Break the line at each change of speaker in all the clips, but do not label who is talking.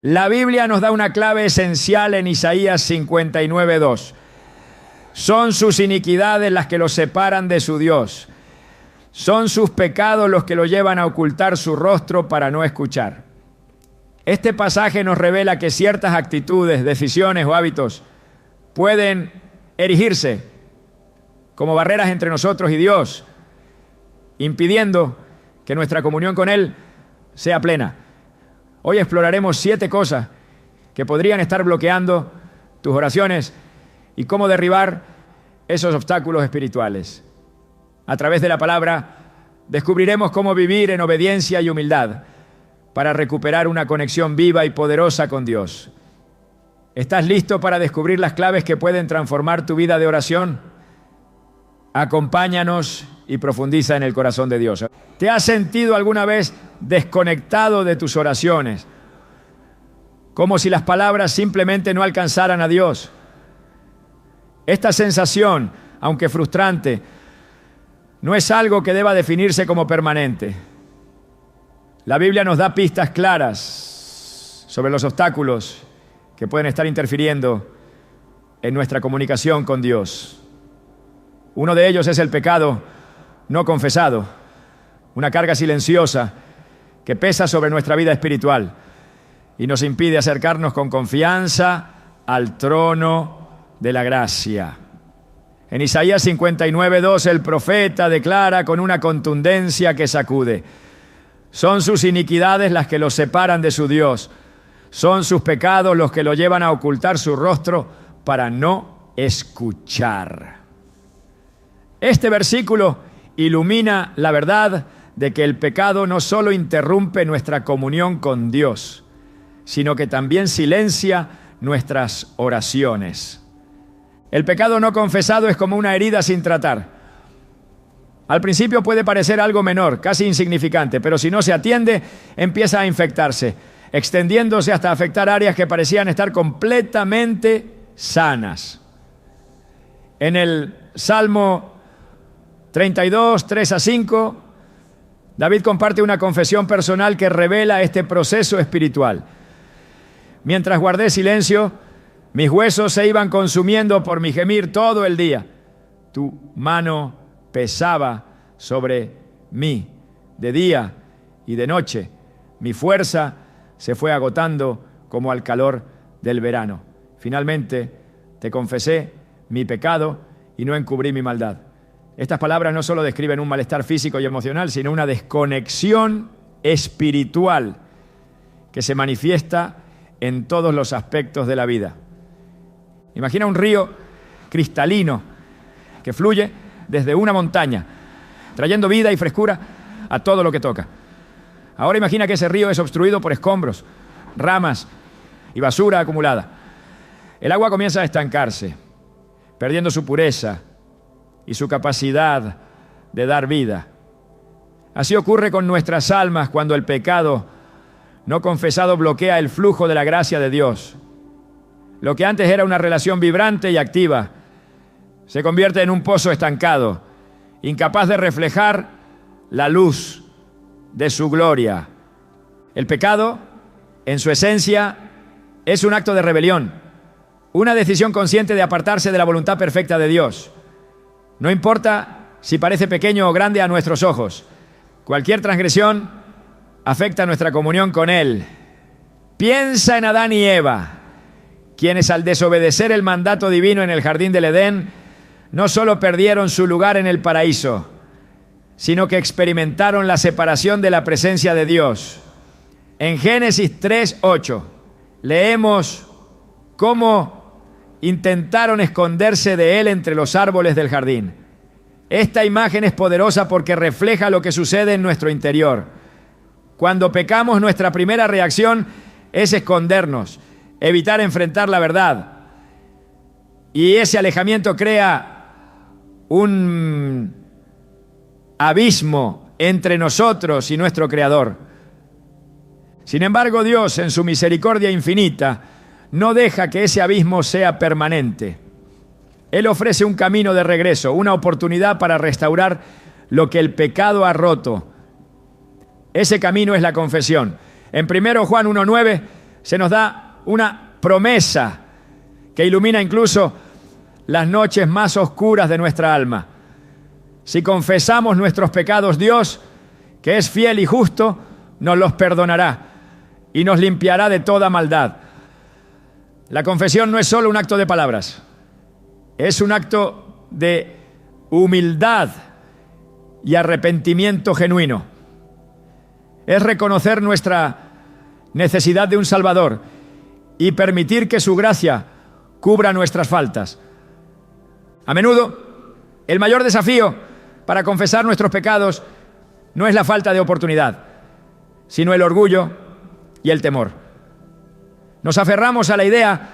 La Biblia nos da una clave esencial en Isaías 59:2. Son sus iniquidades las que los separan de su Dios. Son sus pecados los que lo llevan a ocultar su rostro para no escuchar. Este pasaje nos revela que ciertas actitudes, decisiones o hábitos pueden erigirse como barreras entre nosotros y Dios, impidiendo que nuestra comunión con Él sea plena. Hoy exploraremos 7 cosas que podrían estar bloqueando tus oraciones y cómo derribar esos obstáculos espirituales. A través de la palabra descubriremos cómo vivir en obediencia y humildad para recuperar una conexión viva y poderosa con Dios. ¿Estás listo para descubrir las claves que pueden transformar tu vida de oración? Acompáñanos y profundiza en el corazón de Dios. ¿Te has sentido alguna vez desconectado de tus oraciones? Como si las palabras simplemente no alcanzaran a Dios. Esta sensación, aunque frustrante, no es algo que deba definirse como permanente. La Biblia nos da pistas claras sobre los obstáculos que pueden estar interfiriendo en nuestra comunicación con Dios. Uno de ellos es el pecado no confesado, una carga silenciosa que pesa sobre nuestra vida espiritual y nos impide acercarnos con confianza al trono de la gracia. En Isaías 59:2 el profeta declara con una contundencia que sacude: son sus iniquidades las que los separan de su Dios, son sus pecados los que lo llevan a ocultar su rostro para no escuchar. Este versículo ilumina la verdad de que el pecado no solo interrumpe nuestra comunión con Dios, sino que también silencia nuestras oraciones. El pecado no confesado es como una herida sin tratar. Al principio puede parecer algo menor, casi insignificante, pero si no se atiende, empieza a infectarse, extendiéndose hasta afectar áreas que parecían estar completamente sanas. En el Salmo 32, 3-5, David comparte una confesión personal que revela este proceso espiritual. Mientras guardé silencio, mis huesos se iban consumiendo por mi gemir todo el día. Tu mano pesaba sobre mí de día y de noche. Mi fuerza se fue agotando como al calor del verano. Finalmente te confesé mi pecado y no encubrí mi maldad. Estas palabras no solo describen un malestar físico y emocional, sino una desconexión espiritual que se manifiesta en todos los aspectos de la vida. Imagina un río cristalino que fluye desde una montaña, trayendo vida y frescura a todo lo que toca. Ahora imagina que ese río es obstruido por escombros, ramas y basura acumulada. El agua comienza a estancarse, perdiendo su pureza y su capacidad de dar vida. Así ocurre con nuestras almas cuando el pecado no confesado bloquea el flujo de la gracia de Dios. Lo que antes era una relación vibrante y activa se convierte en un pozo estancado, incapaz de reflejar la luz de su gloria. El pecado, en su esencia, es un acto de rebelión, una decisión consciente de apartarse de la voluntad perfecta de Dios. No importa si parece pequeño o grande a nuestros ojos, cualquier transgresión afecta nuestra comunión con Él. Piensa en Adán y Eva, quienes al desobedecer el mandato divino en el jardín del Edén, no solo perdieron su lugar en el paraíso, sino que experimentaron la separación de la presencia de Dios. En Génesis 3:8 leemos cómo intentaron esconderse de Él entre los árboles del jardín. Esta imagen es poderosa porque refleja lo que sucede en nuestro interior. Cuando pecamos, nuestra primera reacción es escondernos, evitar enfrentar la verdad. Y ese alejamiento crea un abismo entre nosotros y nuestro Creador. Sin embargo, Dios, en su misericordia infinita, no deja que ese abismo sea permanente. Él ofrece un camino de regreso, una oportunidad para restaurar lo que el pecado ha roto. Ese camino es la confesión. En 1 Juan 1:9 se nos da una promesa que ilumina incluso las noches más oscuras de nuestra alma. Si confesamos nuestros pecados, Dios, que es fiel y justo, nos los perdonará y nos limpiará de toda maldad. La confesión no es solo un acto de palabras, es un acto de humildad y arrepentimiento genuino. Es reconocer nuestra necesidad de un Salvador y permitir que su gracia cubra nuestras faltas. A menudo, el mayor desafío para confesar nuestros pecados no es la falta de oportunidad, sino el orgullo y el temor. Nos aferramos a la idea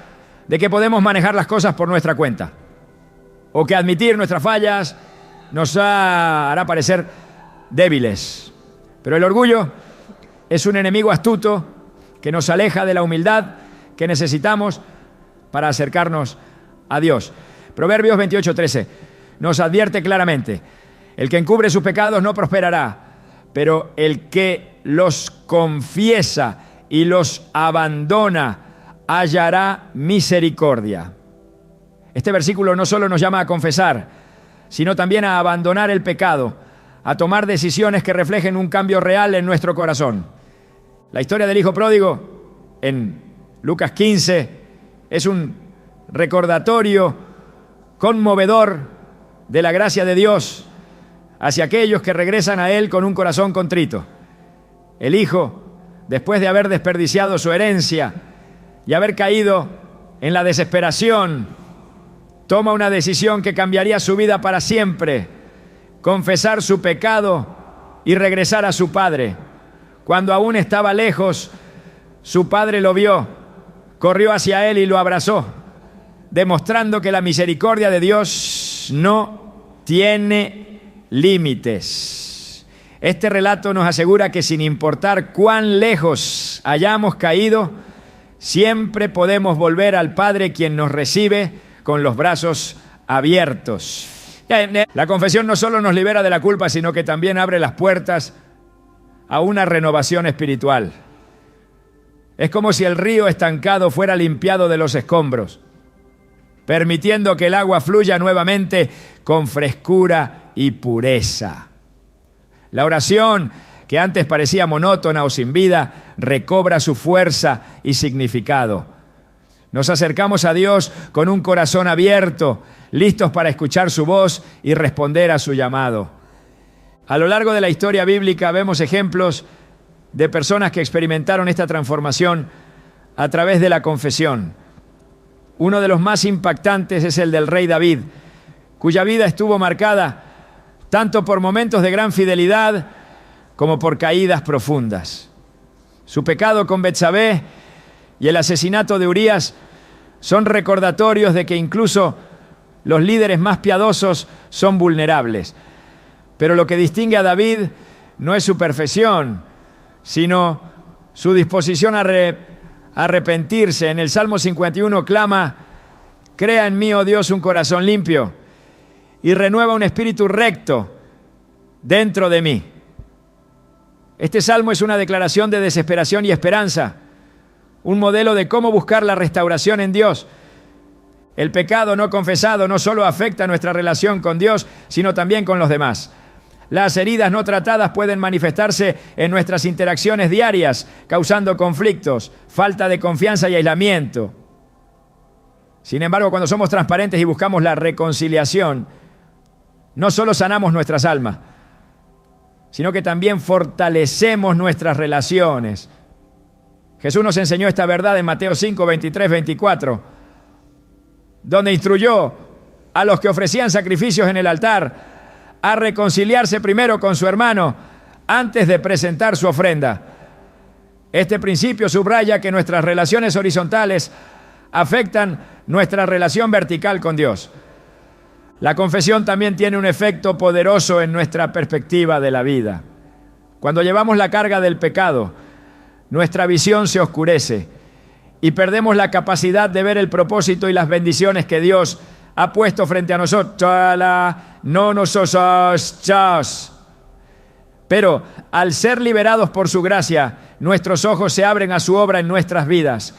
de que podemos manejar las cosas por nuestra cuenta, o que admitir nuestras fallas nos hará parecer débiles. Pero el orgullo es un enemigo astuto que nos aleja de la humildad que necesitamos para acercarnos a Dios. Proverbios 28:13 nos advierte claramente: el que encubre sus pecados no prosperará, pero el que los confiesa y los abandona hallará misericordia. Este versículo no solo nos llama a confesar, sino también a abandonar el pecado, a tomar decisiones que reflejen un cambio real en nuestro corazón. La historia del hijo pródigo en Lucas 15 es un recordatorio conmovedor de la gracia de Dios hacia aquellos que regresan a Él con un corazón contrito. El hijo, después de haber desperdiciado su herencia y haber caído en la desesperación, toma una decisión que cambiaría su vida para siempre: confesar su pecado y regresar a su padre. Cuando aún estaba lejos, su padre lo vio, corrió hacia él y lo abrazó, demostrando que la misericordia de Dios no tiene límites. Este relato nos asegura que sin importar cuán lejos hayamos caído, siempre podemos volver al Padre, quien nos recibe con los brazos abiertos. La confesión no solo nos libera de la culpa, sino que también abre las puertas a una renovación espiritual. Es como si el río estancado fuera limpiado de los escombros, permitiendo que el agua fluya nuevamente con frescura y pureza. La oración, que antes parecía monótona o sin vida, recobra su fuerza y significado. Nos acercamos a Dios con un corazón abierto, listos para escuchar su voz y responder a su llamado. A lo largo de la historia bíblica vemos ejemplos de personas que experimentaron esta transformación a través de la confesión. Uno de los más impactantes es el del rey David, cuya vida estuvo marcada tanto por momentos de gran fidelidad como por caídas profundas. Su pecado con Betsabé y el asesinato de Urías son recordatorios de que incluso los líderes más piadosos son vulnerables. Pero lo que distingue a David no es su perfección, sino su disposición a arrepentirse. En el Salmo 51 clama: crea en mí, oh Dios, un corazón limpio y renueva un espíritu recto dentro de mí. Este salmo es una declaración de desesperación y esperanza, un modelo de cómo buscar la restauración en Dios. El pecado no confesado no solo afecta nuestra relación con Dios, sino también con los demás. Las heridas no tratadas pueden manifestarse en nuestras interacciones diarias, causando conflictos, falta de confianza y aislamiento. Sin embargo, cuando somos transparentes y buscamos la reconciliación, no solo sanamos nuestras almas, sino que también fortalecemos nuestras relaciones. Jesús nos enseñó esta verdad en Mateo 5, 23, 24, donde instruyó a los que ofrecían sacrificios en el altar a reconciliarse primero con su hermano antes de presentar su ofrenda. Este principio subraya que nuestras relaciones horizontales afectan nuestra relación vertical con Dios. La confesión también tiene un efecto poderoso en nuestra perspectiva de la vida. Cuando llevamos la carga del pecado, nuestra visión se oscurece y perdemos la capacidad de ver el propósito y las bendiciones que Dios ha puesto frente a nosotros. No nosotros. Pero al ser liberados por su gracia, nuestros ojos se abren a su obra en nuestras vidas.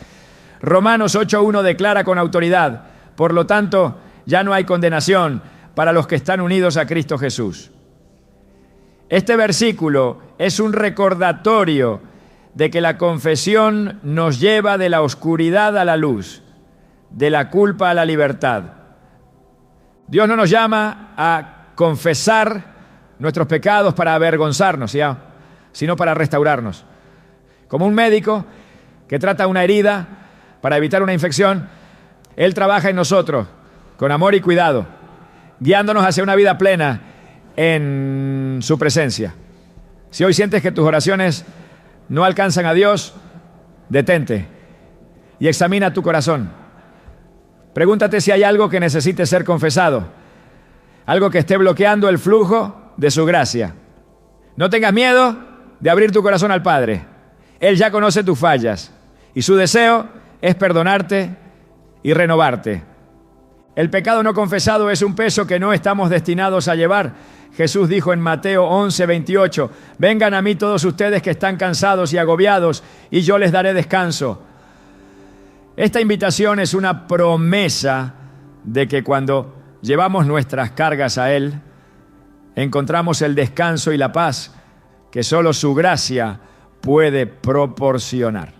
Romanos 8:1 declara con autoridad: por lo tanto, ya no hay condenación para los que están unidos a Cristo Jesús. Este versículo es un recordatorio de que la confesión nos lleva de la oscuridad a la luz, de la culpa a la libertad. Dios no nos llama a confesar nuestros pecados para avergonzarnos, ¿ya?, sino para restaurarnos. Como un médico que trata una herida para evitar una infección, Él trabaja en nosotros con amor y cuidado, guiándonos hacia una vida plena en su presencia. Si hoy sientes que tus oraciones no alcanzan a Dios, detente y examina tu corazón. Pregúntate si hay algo que necesite ser confesado, algo que esté bloqueando el flujo de su gracia. No tengas miedo de abrir tu corazón al Padre. Él ya conoce tus fallas y su deseo es perdonarte y renovarte. El pecado no confesado es un peso que no estamos destinados a llevar. Jesús dijo en Mateo 11:28, vengan a mí todos ustedes que están cansados y agobiados, y yo les daré descanso. Esta invitación es una promesa de que cuando llevamos nuestras cargas a Él, encontramos el descanso y la paz que solo su gracia puede proporcionar.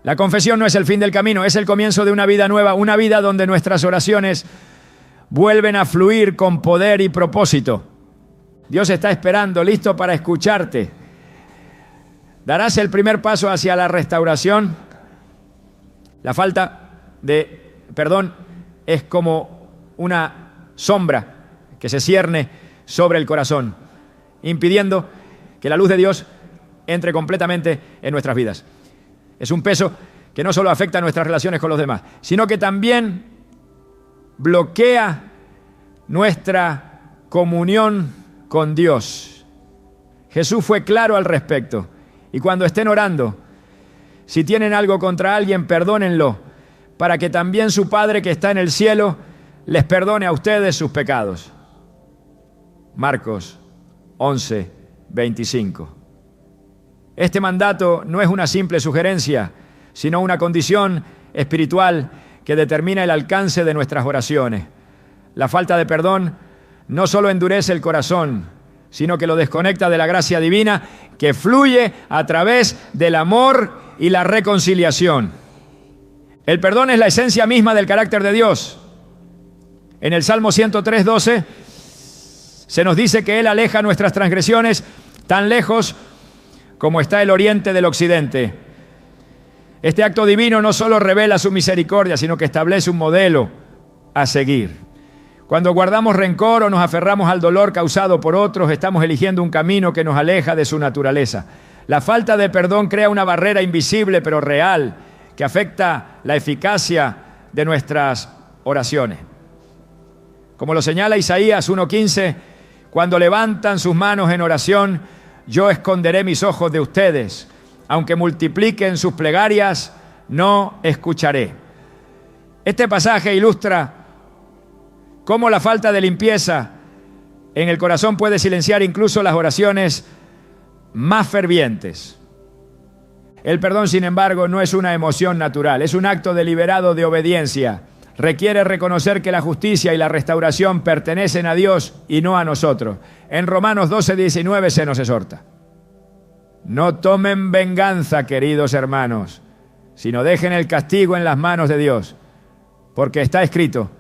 La confesión no es el fin del camino, es el comienzo de una vida nueva, una vida donde nuestras oraciones vuelven a fluir con poder y propósito. Dios está esperando, listo para escucharte. ¿Darás el primer paso hacia la restauración? La falta de perdón es como una sombra que se cierne sobre el corazón, impidiendo que la luz de Dios entre completamente en nuestras vidas. Es un peso que no solo afecta a nuestras relaciones con los demás, sino que también bloquea nuestra comunión con Dios. Jesús fue claro al respecto. Y cuando estén orando, si tienen algo contra alguien, perdónenlo, para que también su Padre que está en el cielo les perdone a ustedes sus pecados. Marcos 11:25. Este mandato no es una simple sugerencia, sino una condición espiritual que determina el alcance de nuestras oraciones. La falta de perdón no solo endurece el corazón, sino que lo desconecta de la gracia divina que fluye a través del amor y la reconciliación. El perdón es la esencia misma del carácter de Dios. En el Salmo 103:12 se nos dice que Él aleja nuestras transgresiones tan lejos como está el oriente del occidente. Este acto divino no solo revela su misericordia, sino que establece un modelo a seguir. Cuando guardamos rencor o nos aferramos al dolor causado por otros, estamos eligiendo un camino que nos aleja de su naturaleza. La falta de perdón crea una barrera invisible pero real que afecta la eficacia de nuestras oraciones. Como lo señala Isaías 1:15, cuando levantan sus manos en oración, yo esconderé mis ojos de ustedes. Aunque multipliquen sus plegarias, no escucharé. Este pasaje ilustra cómo la falta de limpieza en el corazón puede silenciar incluso las oraciones más fervientes. El perdón, sin embargo, no es una emoción natural, es un acto deliberado de obediencia. Requiere reconocer que la justicia y la restauración pertenecen a Dios y no a nosotros. En Romanos 12:19 se nos exhorta: no tomen venganza, queridos hermanos, sino dejen el castigo en las manos de Dios, porque está escrito: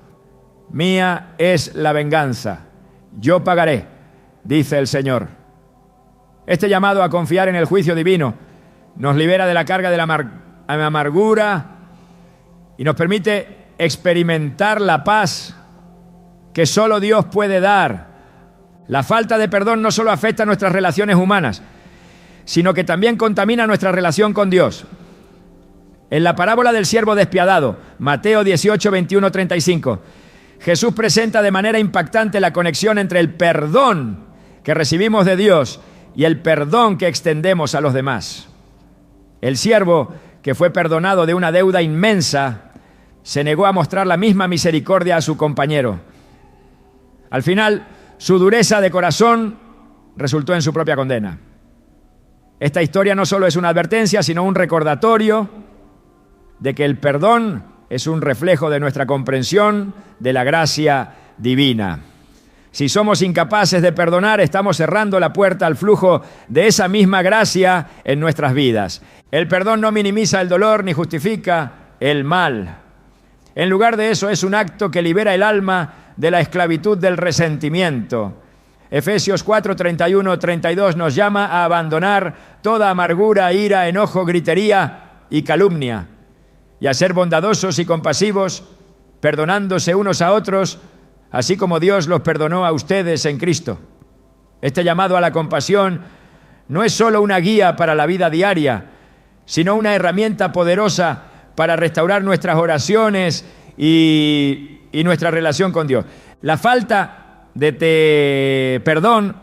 mía es la venganza, yo pagaré, dice el Señor. Este llamado a confiar en el juicio divino nos libera de la carga de la amargura y nos permite experimentar la paz que solo Dios puede dar. La falta de perdón no solo afecta a nuestras relaciones humanas, sino que también contamina nuestra relación con Dios. En la parábola del siervo despiadado, Mateo 18:21-35, Jesús presenta de manera impactante la conexión entre el perdón que recibimos de Dios y el perdón que extendemos a los demás. El siervo que fue perdonado de una deuda inmensa se negó a mostrar la misma misericordia a su compañero. Al final, su dureza de corazón resultó en su propia condena. Esta historia no solo es una advertencia, sino un recordatorio de que el perdón es un reflejo de nuestra comprensión de la gracia divina. Si somos incapaces de perdonar, estamos cerrando la puerta al flujo de esa misma gracia en nuestras vidas. El perdón no minimiza el dolor ni justifica el mal. En lugar de eso, es un acto que libera el alma de la esclavitud del resentimiento. Efesios 4, 31, 32 nos llama a abandonar toda amargura, ira, enojo, gritería y calumnia, y a ser bondadosos y compasivos, perdonándose unos a otros, así como Dios los perdonó a ustedes en Cristo. Este llamado a la compasión no es solo una guía para la vida diaria, sino una herramienta poderosa para restaurar nuestras oraciones y nuestra relación con Dios. La falta de perdón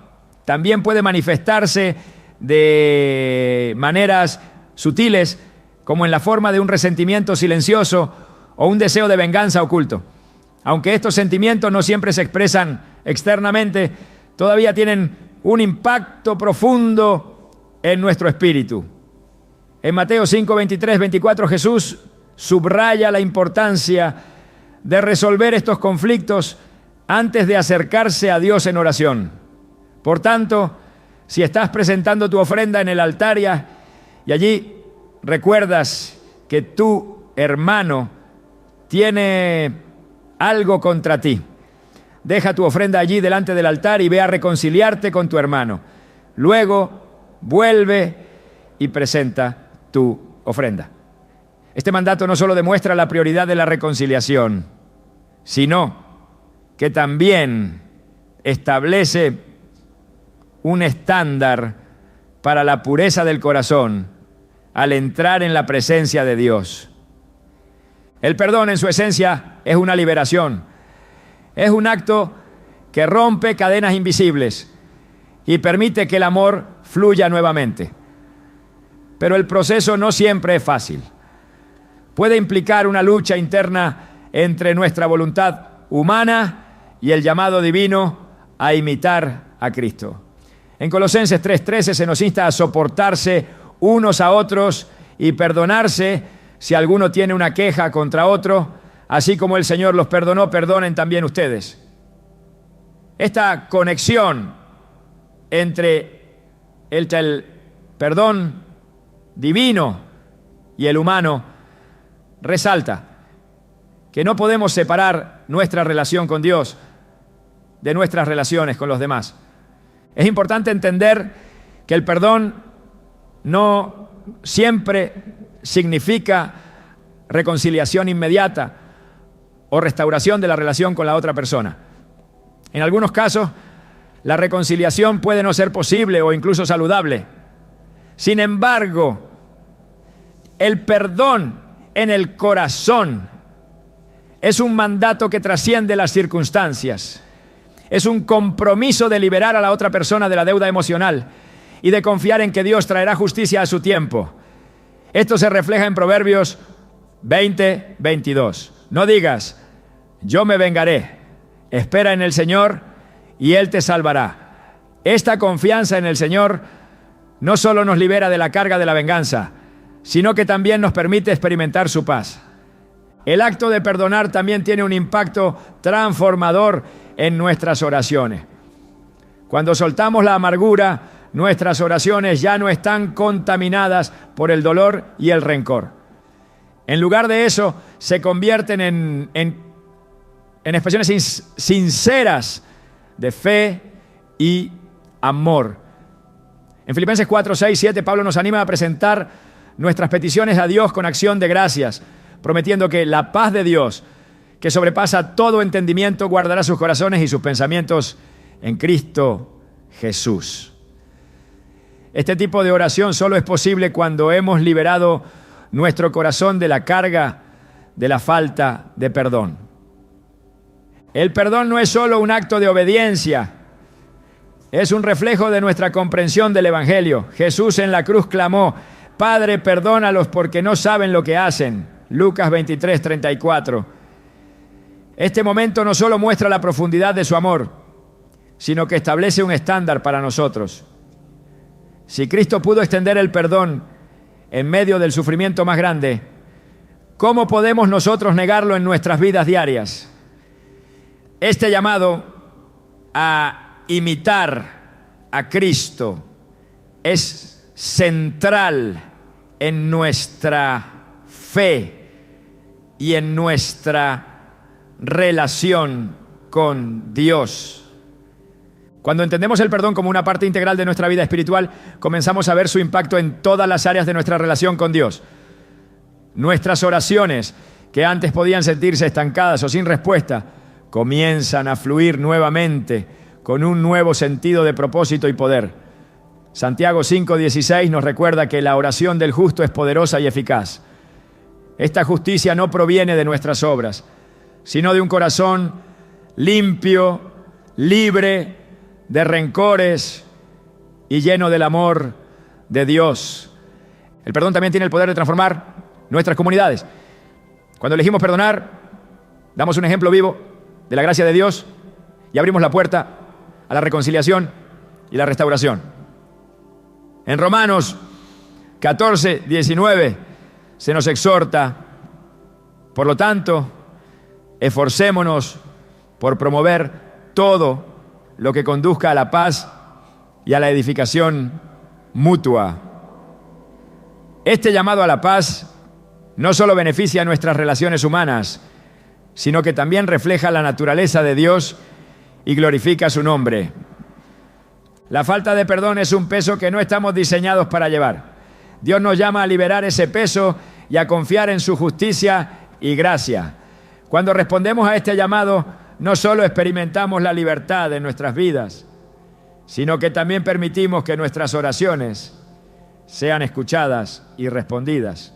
también puede manifestarse de maneras sutiles, como en la forma de un resentimiento silencioso o un deseo de venganza oculto. Aunque estos sentimientos no siempre se expresan externamente, todavía tienen un impacto profundo en nuestro espíritu. En Mateo 5, 23, 24, Jesús subraya la importancia de resolver estos conflictos antes de acercarse a Dios en oración. Por tanto, si estás presentando tu ofrenda en el altar y allí recuerdas que tu hermano tiene algo contra ti, deja tu ofrenda allí delante del altar y ve a reconciliarte con tu hermano. Luego, vuelve y presenta tu ofrenda. Este mandato no solo demuestra la prioridad de la reconciliación, sino que también establece un estándar para la pureza del corazón al entrar en la presencia de Dios. El perdón en su esencia es una liberación. Es un acto que rompe cadenas invisibles y permite que el amor fluya nuevamente. Pero el proceso no siempre es fácil. Puede implicar una lucha interna entre nuestra voluntad humana y el llamado divino a imitar a Cristo. En Colosenses 3:13 se nos insta a soportarse unos a otros y perdonarse si alguno tiene una queja contra otro, así como el Señor los perdonó, perdonen también ustedes. Esta conexión entre el perdón divino y el humano resalta que no podemos separar nuestra relación con Dios de nuestras relaciones con los demás. Es importante entender que el perdón no siempre significa reconciliación inmediata o restauración de la relación con la otra persona. En algunos casos, la reconciliación puede no ser posible o incluso saludable. Sin embargo, el perdón en el corazón es un mandato que trasciende las circunstancias. Es un compromiso de liberar a la otra persona de la deuda emocional y de confiar en que Dios traerá justicia a su tiempo. Esto se refleja en Proverbios 20, 22. No digas, yo me vengaré. Espera en el Señor y Él te salvará. Esta confianza en el Señor no solo nos libera de la carga de la venganza, sino que también nos permite experimentar su paz. El acto de perdonar también tiene un impacto transformador en nuestras oraciones. Cuando soltamos la amargura, nuestras oraciones ya no están contaminadas por el dolor y el rencor. En lugar de eso, se convierten en expresiones sinceras de fe y amor. En Filipenses 4, 6, 7, Pablo nos anima a presentar nuestras peticiones a Dios con acción de gracias, prometiendo que la paz de Dios, que sobrepasa todo entendimiento, guardará sus corazones y sus pensamientos en Cristo Jesús. Este tipo de oración solo es posible cuando hemos liberado nuestro corazón de la carga de la falta de perdón. El perdón no es solo un acto de obediencia, es un reflejo de nuestra comprensión del Evangelio. Jesús en la cruz clamó, Padre, perdónalos porque no saben lo que hacen. Lucas 23, 34. Este momento no solo muestra la profundidad de su amor, sino que establece un estándar para nosotros. Si Cristo pudo extender el perdón en medio del sufrimiento más grande, ¿cómo podemos nosotros negarlo en nuestras vidas diarias? Este llamado a imitar a Cristo es central en nuestra fe y en nuestra relación con Dios. Cuando entendemos el perdón como una parte integral de nuestra vida espiritual, comenzamos a ver su impacto en todas las áreas de nuestra relación con Dios. Nuestras oraciones, que antes podían sentirse estancadas o sin respuesta, comienzan a fluir nuevamente con un nuevo sentido de propósito y poder. Santiago 5:16 nos recuerda que la oración del justo es poderosa y eficaz. Esta justicia no proviene de nuestras obras, sino de un corazón limpio, libre de rencores y lleno del amor de Dios. El perdón también tiene el poder de transformar nuestras comunidades. Cuando elegimos perdonar, damos un ejemplo vivo de la gracia de Dios y abrimos la puerta a la reconciliación y la restauración. En Romanos 14:19 se nos exhorta: por lo tanto, esforcémonos por promover todo lo que conduzca a la paz y a la edificación mutua. Este llamado a la paz no solo beneficia a nuestras relaciones humanas, sino que también refleja la naturaleza de Dios y glorifica su nombre. La falta de perdón es un peso que no estamos diseñados para llevar. Dios nos llama a liberar ese peso y a confiar en su justicia y gracia. Cuando respondemos a este llamado, no solo experimentamos la libertad en nuestras vidas, sino que también permitimos que nuestras oraciones sean escuchadas y respondidas.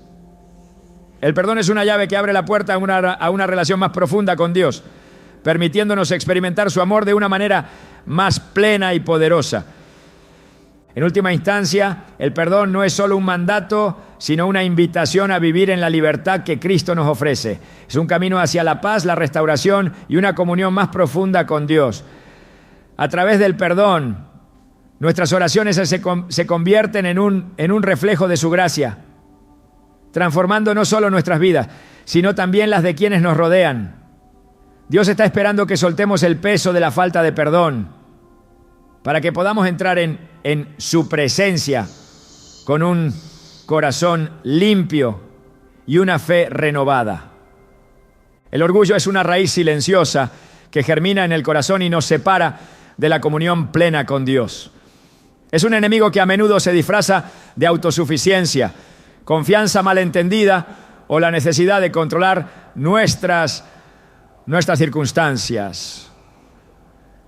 El perdón es una llave que abre la puerta a una relación más profunda con Dios, permitiéndonos experimentar su amor de una manera más plena y poderosa. En última instancia, el perdón no es solo un mandato, sino una invitación a vivir en la libertad que Cristo nos ofrece. Es un camino hacia la paz, la restauración y una comunión más profunda con Dios. A través del perdón, nuestras oraciones se convierten en un reflejo de su gracia, transformando no solo nuestras vidas, sino también las de quienes nos rodean. Dios está esperando que soltemos el peso de la falta de perdón para que podamos entrar en su presencia con un corazón limpio y una fe renovada. El orgullo es una raíz silenciosa que germina en el corazón y nos separa de la comunión plena con Dios. Es un enemigo que a menudo se disfraza de autosuficiencia, confianza malentendida o la necesidad de controlar nuestras circunstancias.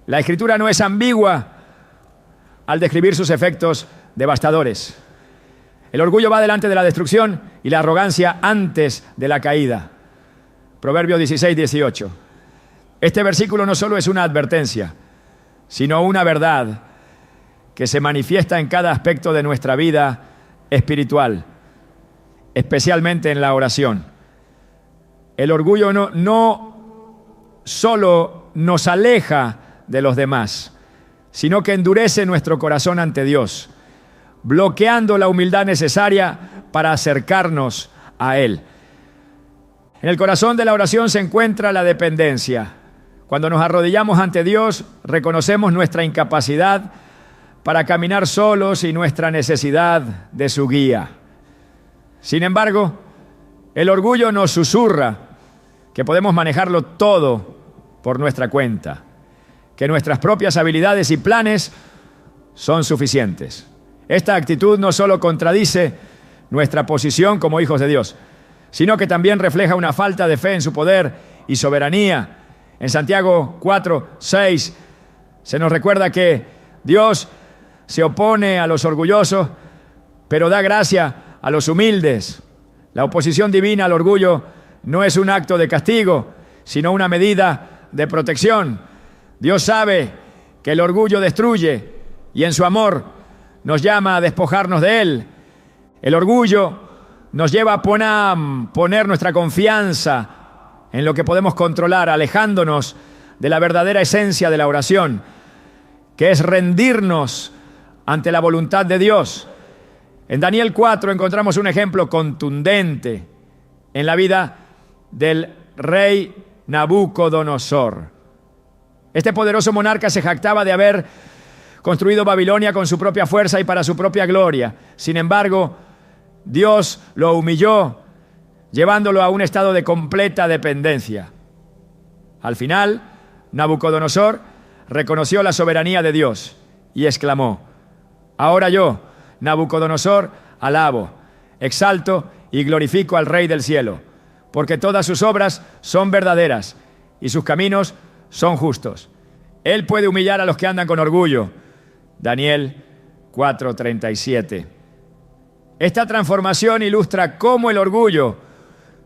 La Escritura no es ambigua al describir sus efectos devastadores. El orgullo va delante de la destrucción y la arrogancia antes de la caída. Proverbios 16:18. Este versículo no solo es una advertencia, sino una verdad que se manifiesta en cada aspecto de nuestra vida espiritual, especialmente en la oración. El orgullo no solo nos aleja de los demás, sino que endurece nuestro corazón ante Dios, bloqueando la humildad necesaria para acercarnos a Él. En el corazón de la oración se encuentra la dependencia. Cuando nos arrodillamos ante Dios, reconocemos nuestra incapacidad para caminar solos y nuestra necesidad de su guía. Sin embargo, el orgullo nos susurra que podemos manejarlo todo por nuestra cuenta, que nuestras propias habilidades y planes son suficientes. Esta actitud no solo contradice nuestra posición como hijos de Dios, sino que también refleja una falta de fe en su poder y soberanía. En Santiago 4:6 se nos recuerda que Dios se opone a los orgullosos, pero da gracia a los humildes. La oposición divina al orgullo no es un acto de castigo, sino una medida de protección. Dios sabe que el orgullo destruye y en su amor nos llama a despojarnos de él. El orgullo nos lleva a poner nuestra confianza en lo que podemos controlar, alejándonos de la verdadera esencia de la oración. que es rendirnos ante la voluntad de Dios. En Daniel 4 encontramos un ejemplo contundente en la vida del rey Nabucodonosor. Este poderoso monarca se jactaba de haber construido Babilonia con su propia fuerza y para su propia gloria. Sin embargo, Dios lo humilló, llevándolo a un estado de completa dependencia. Al final, Nabucodonosor reconoció la soberanía de Dios y exclamó: ahora yo, Nabucodonosor, alabo, exalto y glorifico al Rey del cielo, porque todas sus obras son verdaderas y sus caminos son justos. Él puede humillar a los que andan con orgullo. Daniel 4:37. Esta transformación ilustra cómo el orgullo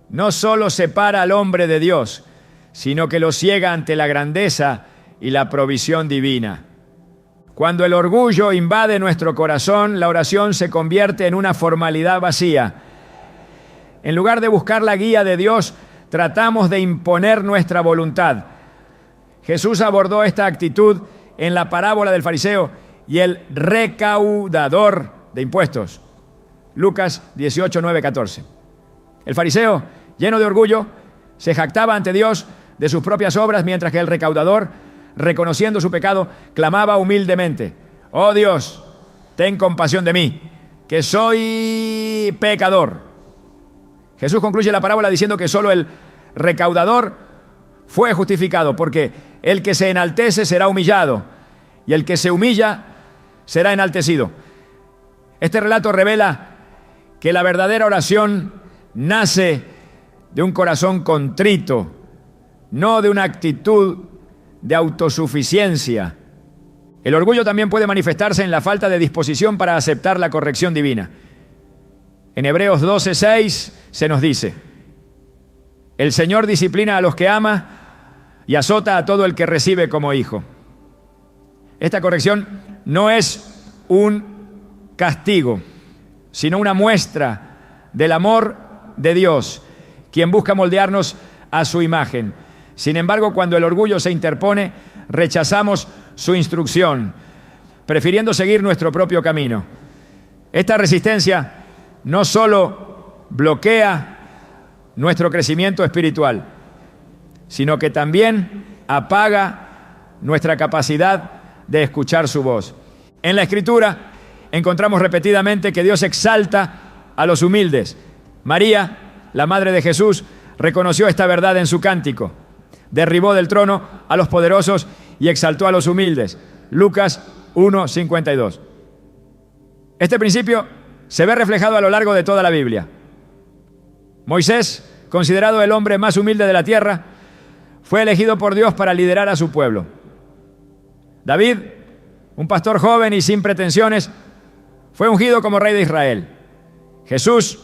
no solo separa al hombre de Dios, sino que lo ciega ante la grandeza y la provisión divina. Cuando el orgullo invade nuestro corazón, la oración se convierte en una formalidad vacía. En lugar de buscar la guía de Dios, tratamos de imponer nuestra voluntad. Jesús abordó esta actitud en la parábola del fariseo y el recaudador de impuestos. Lucas 18, 9, 14. El fariseo, lleno de orgullo, se jactaba ante Dios de sus propias obras, mientras que el recaudador, reconociendo su pecado, clamaba humildemente: oh Dios, ten compasión de mí, que soy pecador. Jesús concluye la parábola diciendo que solo el recaudador fue justificado, porque el que se enaltece será humillado, y el que se humilla será enaltecido. Este relato revela que la verdadera oración nace de un corazón contrito, no de una actitud de autosuficiencia. El orgullo también puede manifestarse en la falta de disposición para aceptar la corrección divina. En Hebreos 12:6 se nos dice: el Señor disciplina a los que ama y azota a todo el que recibe como hijo. Esta corrección no es un castigo, sino una muestra del amor de Dios, quien busca moldearnos a su imagen. Sin embargo, cuando el orgullo se interpone, rechazamos su instrucción, prefiriendo seguir nuestro propio camino. Esta resistencia no solo bloquea nuestro crecimiento espiritual, sino que también apaga nuestra capacidad de escuchar su voz. En la Escritura encontramos repetidamente que Dios exalta a los humildes. María, la madre de Jesús, reconoció esta verdad en su cántico. Derribó del trono a los poderosos y exaltó a los humildes. Lucas 1:52. Este principio se ve reflejado a lo largo de toda la Biblia. Moisés, considerado el hombre más humilde de la tierra, fue elegido por Dios para liderar a su pueblo. David, un pastor joven y sin pretensiones, fue ungido como rey de Israel. Jesús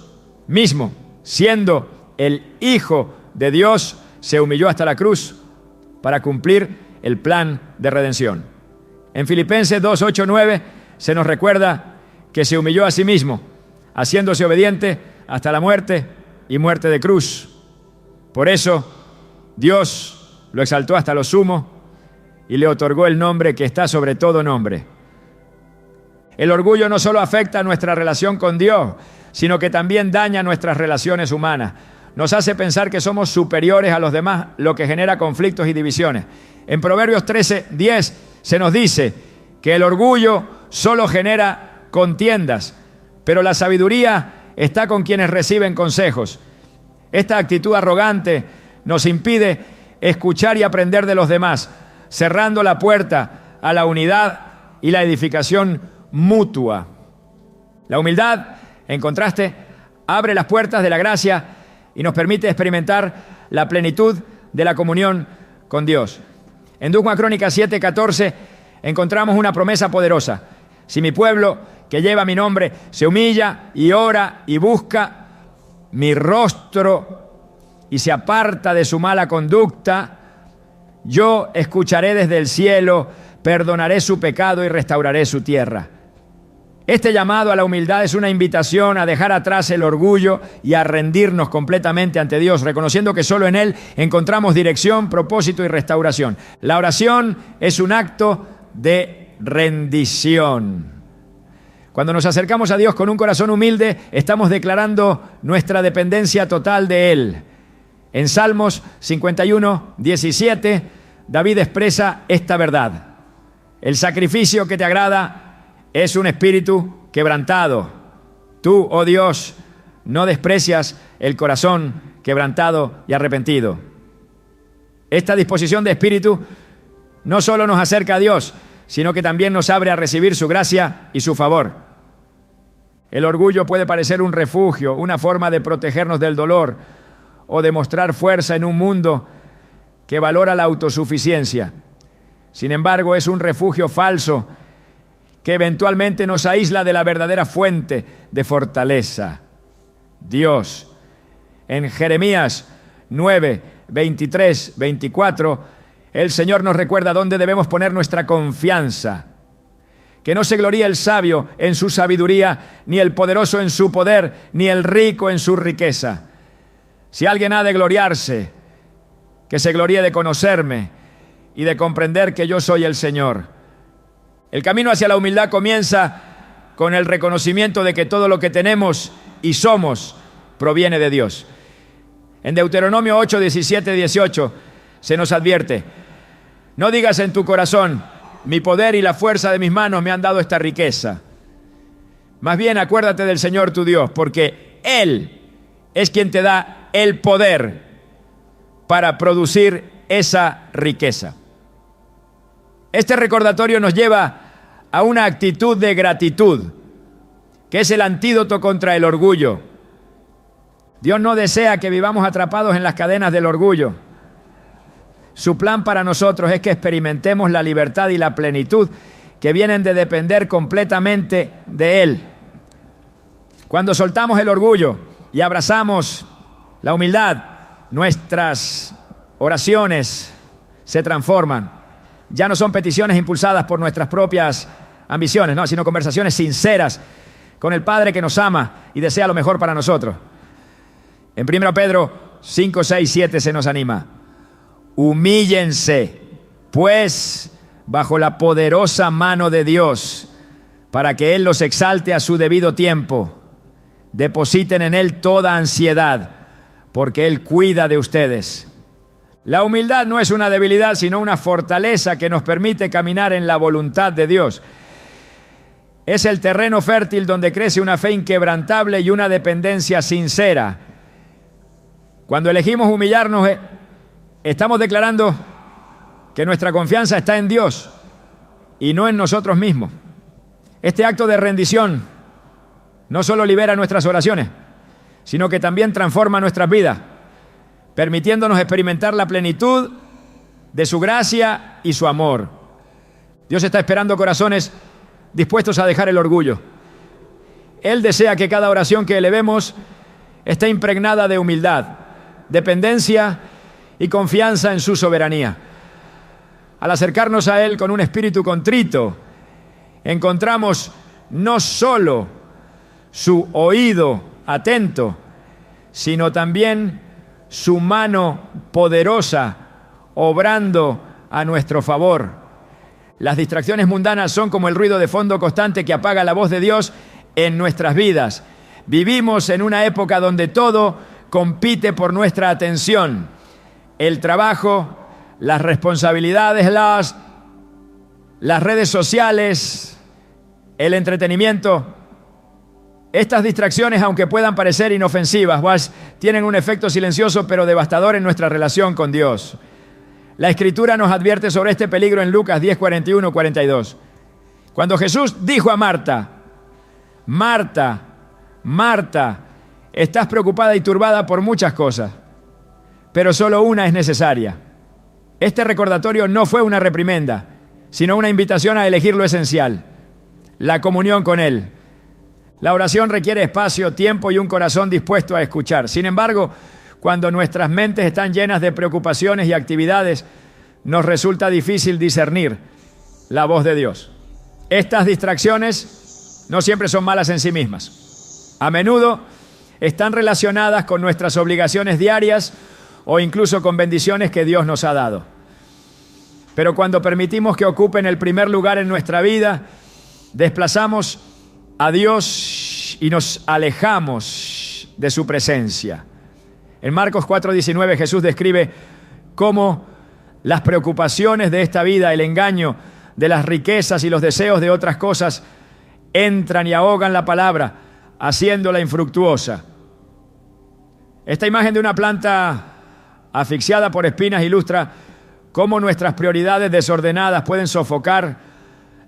mismo, siendo el Hijo de Dios, se humilló hasta la cruz para cumplir el plan de redención. En Filipenses 2, 8, 9 se nos recuerda que se humilló a sí mismo, haciéndose obediente hasta la muerte y muerte de cruz. Por eso Dios lo exaltó hasta lo sumo y le otorgó el nombre que está sobre todo nombre. El orgullo no solo afecta nuestra relación con Dios, sino que también daña nuestras relaciones humanas. Nos hace pensar que somos superiores a los demás, lo que genera conflictos y divisiones. En Proverbios 13:10 se nos dice que el orgullo solo genera contiendas, pero la sabiduría está con quienes reciben consejos. Esta actitud arrogante nos impide escuchar y aprender de los demás, cerrando la puerta a la unidad y la edificación mutua. La humildad, en contraste, abre las puertas de la gracia y nos permite experimentar la plenitud de la comunión con Dios. En 2 Crónicas 7:14 encontramos una promesa poderosa: si mi pueblo, que lleva mi nombre, se humilla y ora y busca mi rostro y se aparta de su mala conducta, yo escucharé desde el cielo, perdonaré su pecado y restauraré su tierra. Este llamado a la humildad es una invitación a dejar atrás el orgullo y a rendirnos completamente ante Dios, reconociendo que solo en Él encontramos dirección, propósito y restauración. La oración es un acto de rendición. Cuando nos acercamos a Dios con un corazón humilde, estamos declarando nuestra dependencia total de Él. En Salmos 51, 17, David expresa esta verdad. El sacrificio que te agrada es un espíritu quebrantado. Tú, oh Dios, no desprecias el corazón quebrantado y arrepentido. Esta disposición de espíritu no solo nos acerca a Dios, sino que también nos abre a recibir su gracia y su favor. El orgullo puede parecer un refugio, una forma de protegernos del dolor o de mostrar fuerza en un mundo que valora la autosuficiencia. Sin embargo, es un refugio falso que eventualmente nos aísla de la verdadera fuente de fortaleza, Dios. En Jeremías 9, 23, 24, el Señor nos recuerda dónde debemos poner nuestra confianza. Que no se gloríe el sabio en su sabiduría, ni el poderoso en su poder, ni el rico en su riqueza. Si alguien ha de gloriarse, que se gloríe de conocerme y de comprender que yo soy el Señor. El camino hacia la humildad comienza con el reconocimiento de que todo lo que tenemos y somos proviene de Dios. En Deuteronomio 8, 17, 18 se nos advierte: no digas en tu corazón, mi poder y la fuerza de mis manos me han dado esta riqueza. Más bien acuérdate del Señor tu Dios, porque Él es quien te da el poder para producir esa riqueza. Este recordatorio nos lleva a una actitud de gratitud, que es el antídoto contra el orgullo. Dios no desea que vivamos atrapados en las cadenas del orgullo. Su plan para nosotros es que experimentemos la libertad y la plenitud que vienen de depender completamente de Él. Cuando soltamos el orgullo y abrazamos la humildad, nuestras oraciones se transforman. Ya no son peticiones impulsadas por nuestras propias ambiciones, no, sino conversaciones sinceras con el Padre que nos ama y desea lo mejor para nosotros. En 1 Pedro 5, 6, 7 se nos anima: humíllense, pues, bajo la poderosa mano de Dios, para que Él los exalte a su debido tiempo. Depositen en Él toda ansiedad, porque Él cuida de ustedes. La humildad no es una debilidad, sino una fortaleza que nos permite caminar en la voluntad de Dios. Es el terreno fértil donde crece una fe inquebrantable y una dependencia sincera. Cuando elegimos humillarnos, estamos declarando que nuestra confianza está en Dios y no en nosotros mismos. Este acto de rendición no solo libera nuestras oraciones, sino que también transforma nuestras vidas, permitiéndonos experimentar la plenitud de su gracia y su amor. Dios está esperando corazones dispuestos a dejar el orgullo. Él desea que cada oración que elevemos esté impregnada de humildad, dependencia y confianza en su soberanía. Al acercarnos a Él con un espíritu contrito, encontramos no solo su oído atento, sino también su mano poderosa obrando a nuestro favor. Las distracciones mundanas son como el ruido de fondo constante que apaga la voz de Dios en nuestras vidas. Vivimos en una época donde todo compite por nuestra atención. El trabajo, las responsabilidades, las redes sociales, el entretenimiento. Estas distracciones, aunque puedan parecer inofensivas, tienen un efecto silencioso pero devastador en nuestra relación con Dios. La Escritura nos advierte sobre este peligro en Lucas 10, 41, 42. Cuando Jesús dijo a Marta: Marta, Marta, estás preocupada y turbada por muchas cosas, pero solo una es necesaria. Este recordatorio no fue una reprimenda, sino una invitación a elegir lo esencial: la comunión con Él. La oración requiere espacio, tiempo y un corazón dispuesto a escuchar. Sin embargo, cuando nuestras mentes están llenas de preocupaciones y actividades, nos resulta difícil discernir la voz de Dios. Estas distracciones no siempre son malas en sí mismas. A menudo están relacionadas con nuestras obligaciones diarias o incluso con bendiciones que Dios nos ha dado. Pero cuando permitimos que ocupen el primer lugar en nuestra vida, desplazamos a Dios y nos alejamos de su presencia. En Marcos 4:19 Jesús describe cómo las preocupaciones de esta vida, el engaño de las riquezas y los deseos de otras cosas entran y ahogan la palabra, haciéndola infructuosa. Esta imagen de una planta asfixiada por espinas ilustra cómo nuestras prioridades desordenadas pueden sofocar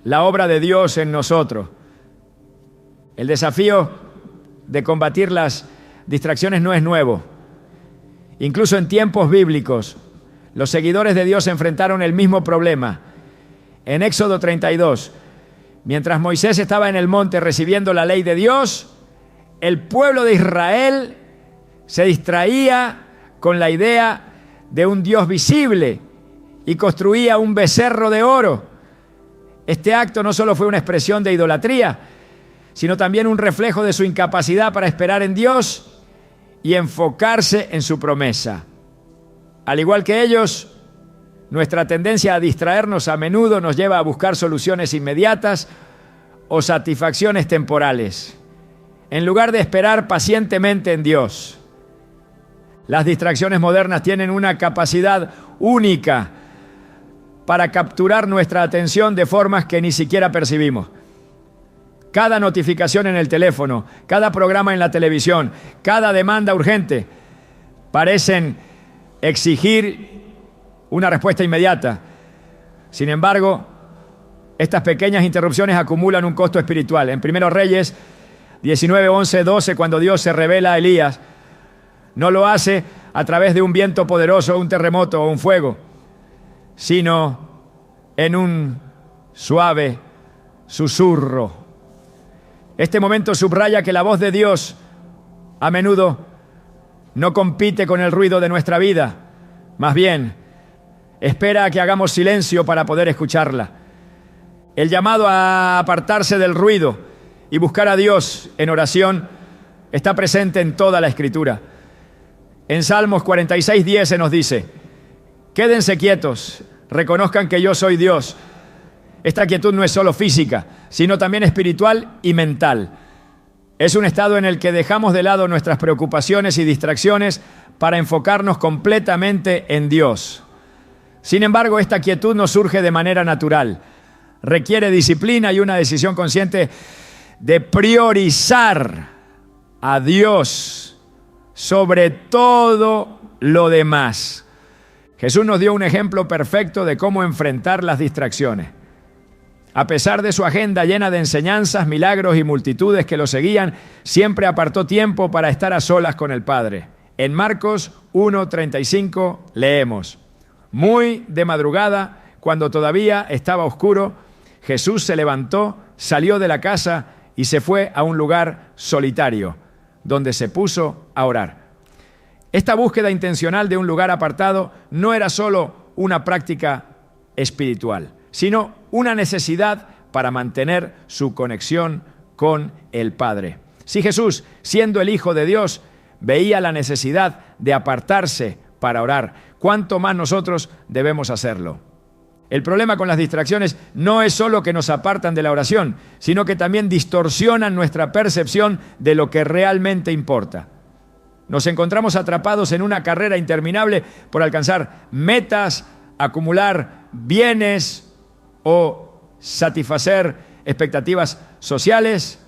la obra de Dios en nosotros. El desafío de combatir las distracciones no es nuevo. Incluso en tiempos bíblicos, los seguidores de Dios enfrentaron el mismo problema. En Éxodo 32, mientras Moisés estaba en el monte recibiendo la ley de Dios, el pueblo de Israel se distraía con la idea de un Dios visible y construía un becerro de oro. Este acto no solo fue una expresión de idolatría, sino también un reflejo de su incapacidad para esperar en Dios y enfocarse en su promesa. Al igual que ellos, nuestra tendencia a distraernos a menudo nos lleva a buscar soluciones inmediatas o satisfacciones temporales, en lugar de esperar pacientemente en Dios. Las distracciones modernas tienen una capacidad única para capturar nuestra atención de formas que ni siquiera percibimos. Cada notificación en el teléfono, cada programa en la televisión, cada demanda urgente parecen exigir una respuesta inmediata. Sin embargo, estas pequeñas interrupciones acumulan un costo espiritual. En 1 Reyes 19, 11, 12, cuando Dios se revela a Elías, no lo hace a través de un viento poderoso, un terremoto o un fuego, sino en un suave susurro. Este momento subraya que la voz de Dios a menudo no compite con el ruido de nuestra vida, más bien espera a que hagamos silencio para poder escucharla. El llamado a apartarse del ruido y buscar a Dios en oración está presente en toda la Escritura. En Salmos 46:10 se nos dice: quédense quietos, reconozcan que yo soy Dios. Esta quietud no es solo física, sino también espiritual y mental. Es un estado en el que dejamos de lado nuestras preocupaciones y distracciones para enfocarnos completamente en Dios. Sin embargo, esta quietud no surge de manera natural. Requiere disciplina y una decisión consciente de priorizar a Dios sobre todo lo demás. Jesús nos dio un ejemplo perfecto de cómo enfrentar las distracciones. A pesar de su agenda llena de enseñanzas, milagros y multitudes que lo seguían, siempre apartó tiempo para estar a solas con el Padre. En Marcos 1:35 leemos: muy de madrugada, cuando todavía estaba oscuro, Jesús se levantó, salió de la casa y se fue a un lugar solitario, donde se puso a orar. Esta búsqueda intencional de un lugar apartado no era solo una práctica espiritual, sino una necesidad para mantener su conexión con el Padre. Si Jesús, siendo el Hijo de Dios, veía la necesidad de apartarse para orar, ¿cuánto más nosotros debemos hacerlo? El problema con las distracciones no es solo que nos apartan de la oración, sino que también distorsionan nuestra percepción de lo que realmente importa. Nos encontramos atrapados en una carrera interminable por alcanzar metas, acumular bienes o satisfacer expectativas sociales.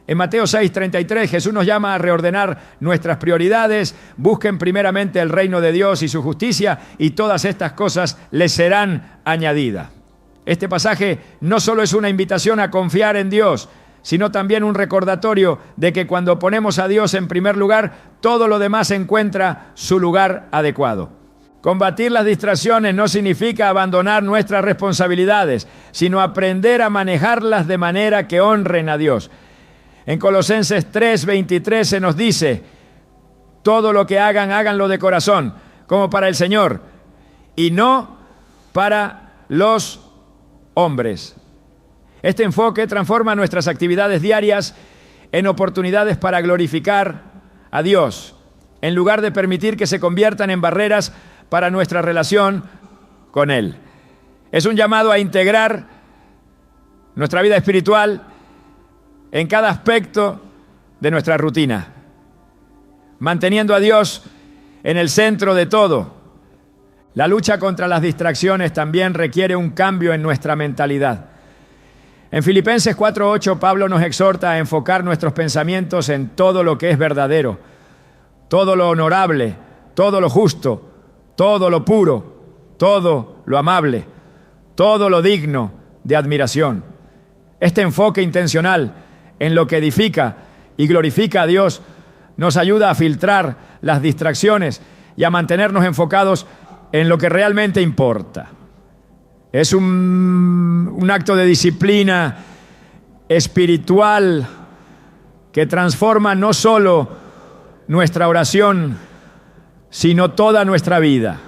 En Mateo 6:33 Jesús nos llama a reordenar nuestras prioridades. Busquen primeramente el reino de Dios y su justicia, y todas estas cosas les serán añadidas. Este pasaje no solo es una invitación a confiar en Dios, sino también un recordatorio de que cuando ponemos a Dios en primer lugar, todo lo demás encuentra su lugar adecuado. Combatir las distracciones no significa abandonar nuestras responsabilidades, sino aprender a manejarlas de manera que honren a Dios. En Colosenses 3:23 se nos dice: todo lo que hagan, háganlo de corazón, como para el Señor, y no para los hombres. Este enfoque transforma nuestras actividades diarias en oportunidades para glorificar a Dios, en lugar de permitir que se conviertan en barreras para nuestra relación con Él. Es un llamado a integrar nuestra vida espiritual en cada aspecto de nuestra rutina, manteniendo a Dios en el centro de todo. La lucha contra las distracciones también requiere un cambio en nuestra mentalidad. En Filipenses 4:8, Pablo nos exhorta a enfocar nuestros pensamientos en todo lo que es verdadero, todo lo honorable, todo lo justo, todo lo puro, todo lo amable, todo lo digno de admiración. Este enfoque intencional en lo que edifica y glorifica a Dios nos ayuda a filtrar las distracciones y a mantenernos enfocados en lo que realmente importa. Es un acto de disciplina espiritual que transforma no solo nuestra oración, sino toda nuestra vida.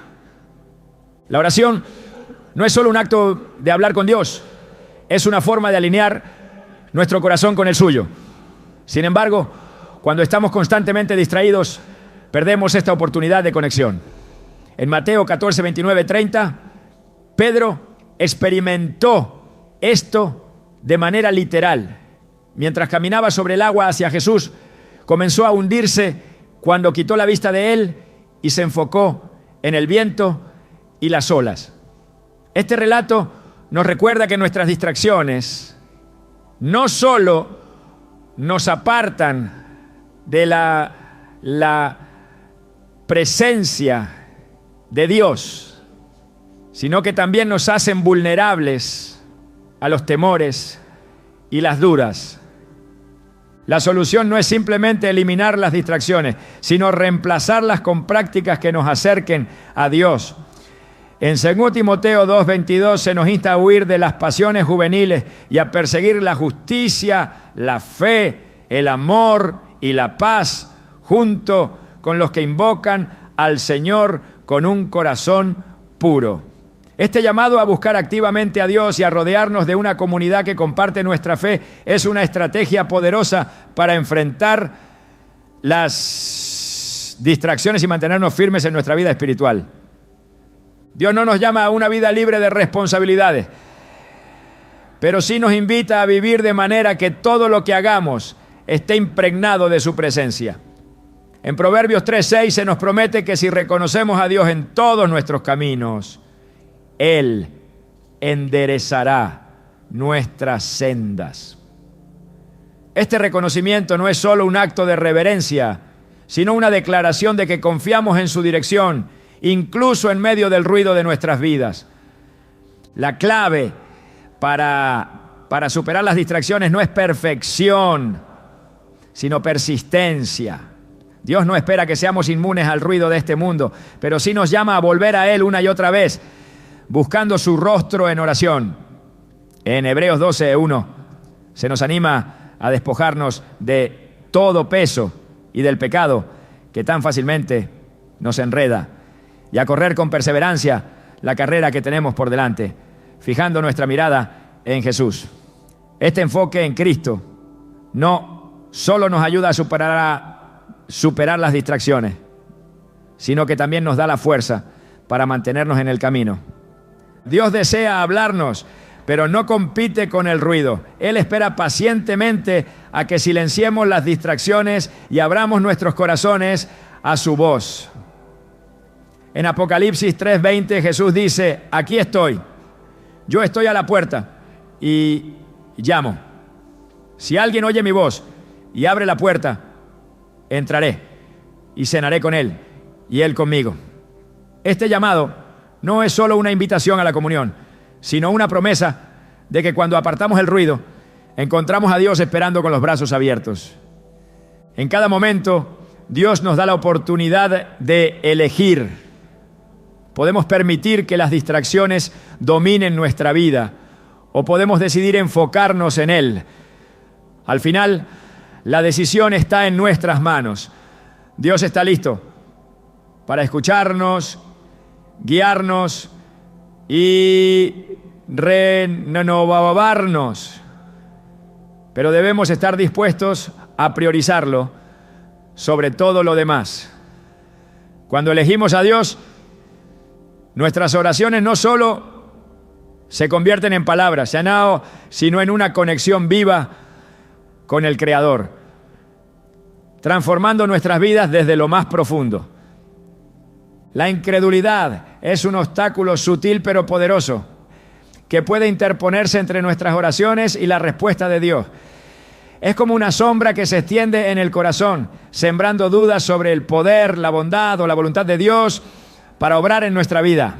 La oración no es solo un acto de hablar con Dios, es una forma de alinear nuestro corazón con el suyo. Sin embargo, cuando estamos constantemente distraídos, perdemos esta oportunidad de conexión. En Mateo 14, 29, 30, Pedro experimentó esto de manera literal. Mientras caminaba sobre el agua hacia Jesús, comenzó a hundirse cuando quitó la vista de él y se enfocó en el viento y las olas. Este relato nos recuerda que nuestras distracciones no solo nos apartan de la presencia de Dios, sino que también nos hacen vulnerables a los temores y las dudas. La solución no es simplemente eliminar las distracciones, sino reemplazarlas con prácticas que nos acerquen a Dios. En 2 Timoteo 2:22 se nos insta a huir de las pasiones juveniles y a perseguir la justicia, la fe, el amor y la paz, junto con los que invocan al Señor con un corazón puro. Este llamado a buscar activamente a Dios y a rodearnos de una comunidad que comparte nuestra fe es una estrategia poderosa para enfrentar las distracciones y mantenernos firmes en nuestra vida espiritual. Dios no nos llama a una vida libre de responsabilidades, pero sí nos invita a vivir de manera que todo lo que hagamos esté impregnado de su presencia. En Proverbios 3:6 se nos promete que si reconocemos a Dios en todos nuestros caminos, Él enderezará nuestras sendas. Este reconocimiento no es solo un acto de reverencia, sino una declaración de que confiamos en su dirección, incluso en medio del ruido de nuestras vidas. La clave para superar las distracciones no es perfección, sino persistencia. Dios no espera que seamos inmunes al ruido de este mundo, pero sí nos llama a volver a Él una y otra vez, buscando su rostro en oración. En Hebreos 12:1 se nos anima a despojarnos de todo peso y del pecado que tan fácilmente nos enreda, y a correr con perseverancia la carrera que tenemos por delante, fijando nuestra mirada en Jesús. Este enfoque en Cristo no solo nos ayuda a superar las distracciones, sino que también nos da la fuerza para mantenernos en el camino. Dios desea hablarnos, pero no compite con el ruido. Él espera pacientemente a que silenciemos las distracciones y abramos nuestros corazones a su voz. En Apocalipsis 3:20 Jesús dice: aquí estoy, yo estoy a la puerta y llamo. Si alguien oye mi voz y abre la puerta, entraré y cenaré con él y él conmigo. Este llamado no es solo una invitación a la comunión, sino una promesa de que cuando apartamos el ruido, encontramos a Dios esperando con los brazos abiertos. En cada momento, Dios nos da la oportunidad de elegir. Podemos permitir que las distracciones dominen nuestra vida, o podemos decidir enfocarnos en Él. Al final, la decisión está en nuestras manos. Dios está listo para escucharnos, guiarnos y renovarnos. Pero debemos estar dispuestos a priorizarlo sobre todo lo demás. Cuando elegimos a Dios, nuestras oraciones no solo se convierten en palabras, sino en una conexión viva con el Creador, transformando nuestras vidas desde lo más profundo. La incredulidad es un obstáculo sutil pero poderoso que puede interponerse entre nuestras oraciones y la respuesta de Dios. Es como una sombra que se extiende en el corazón, sembrando dudas sobre el poder, la bondad o la voluntad de Dios para obrar en nuestra vida.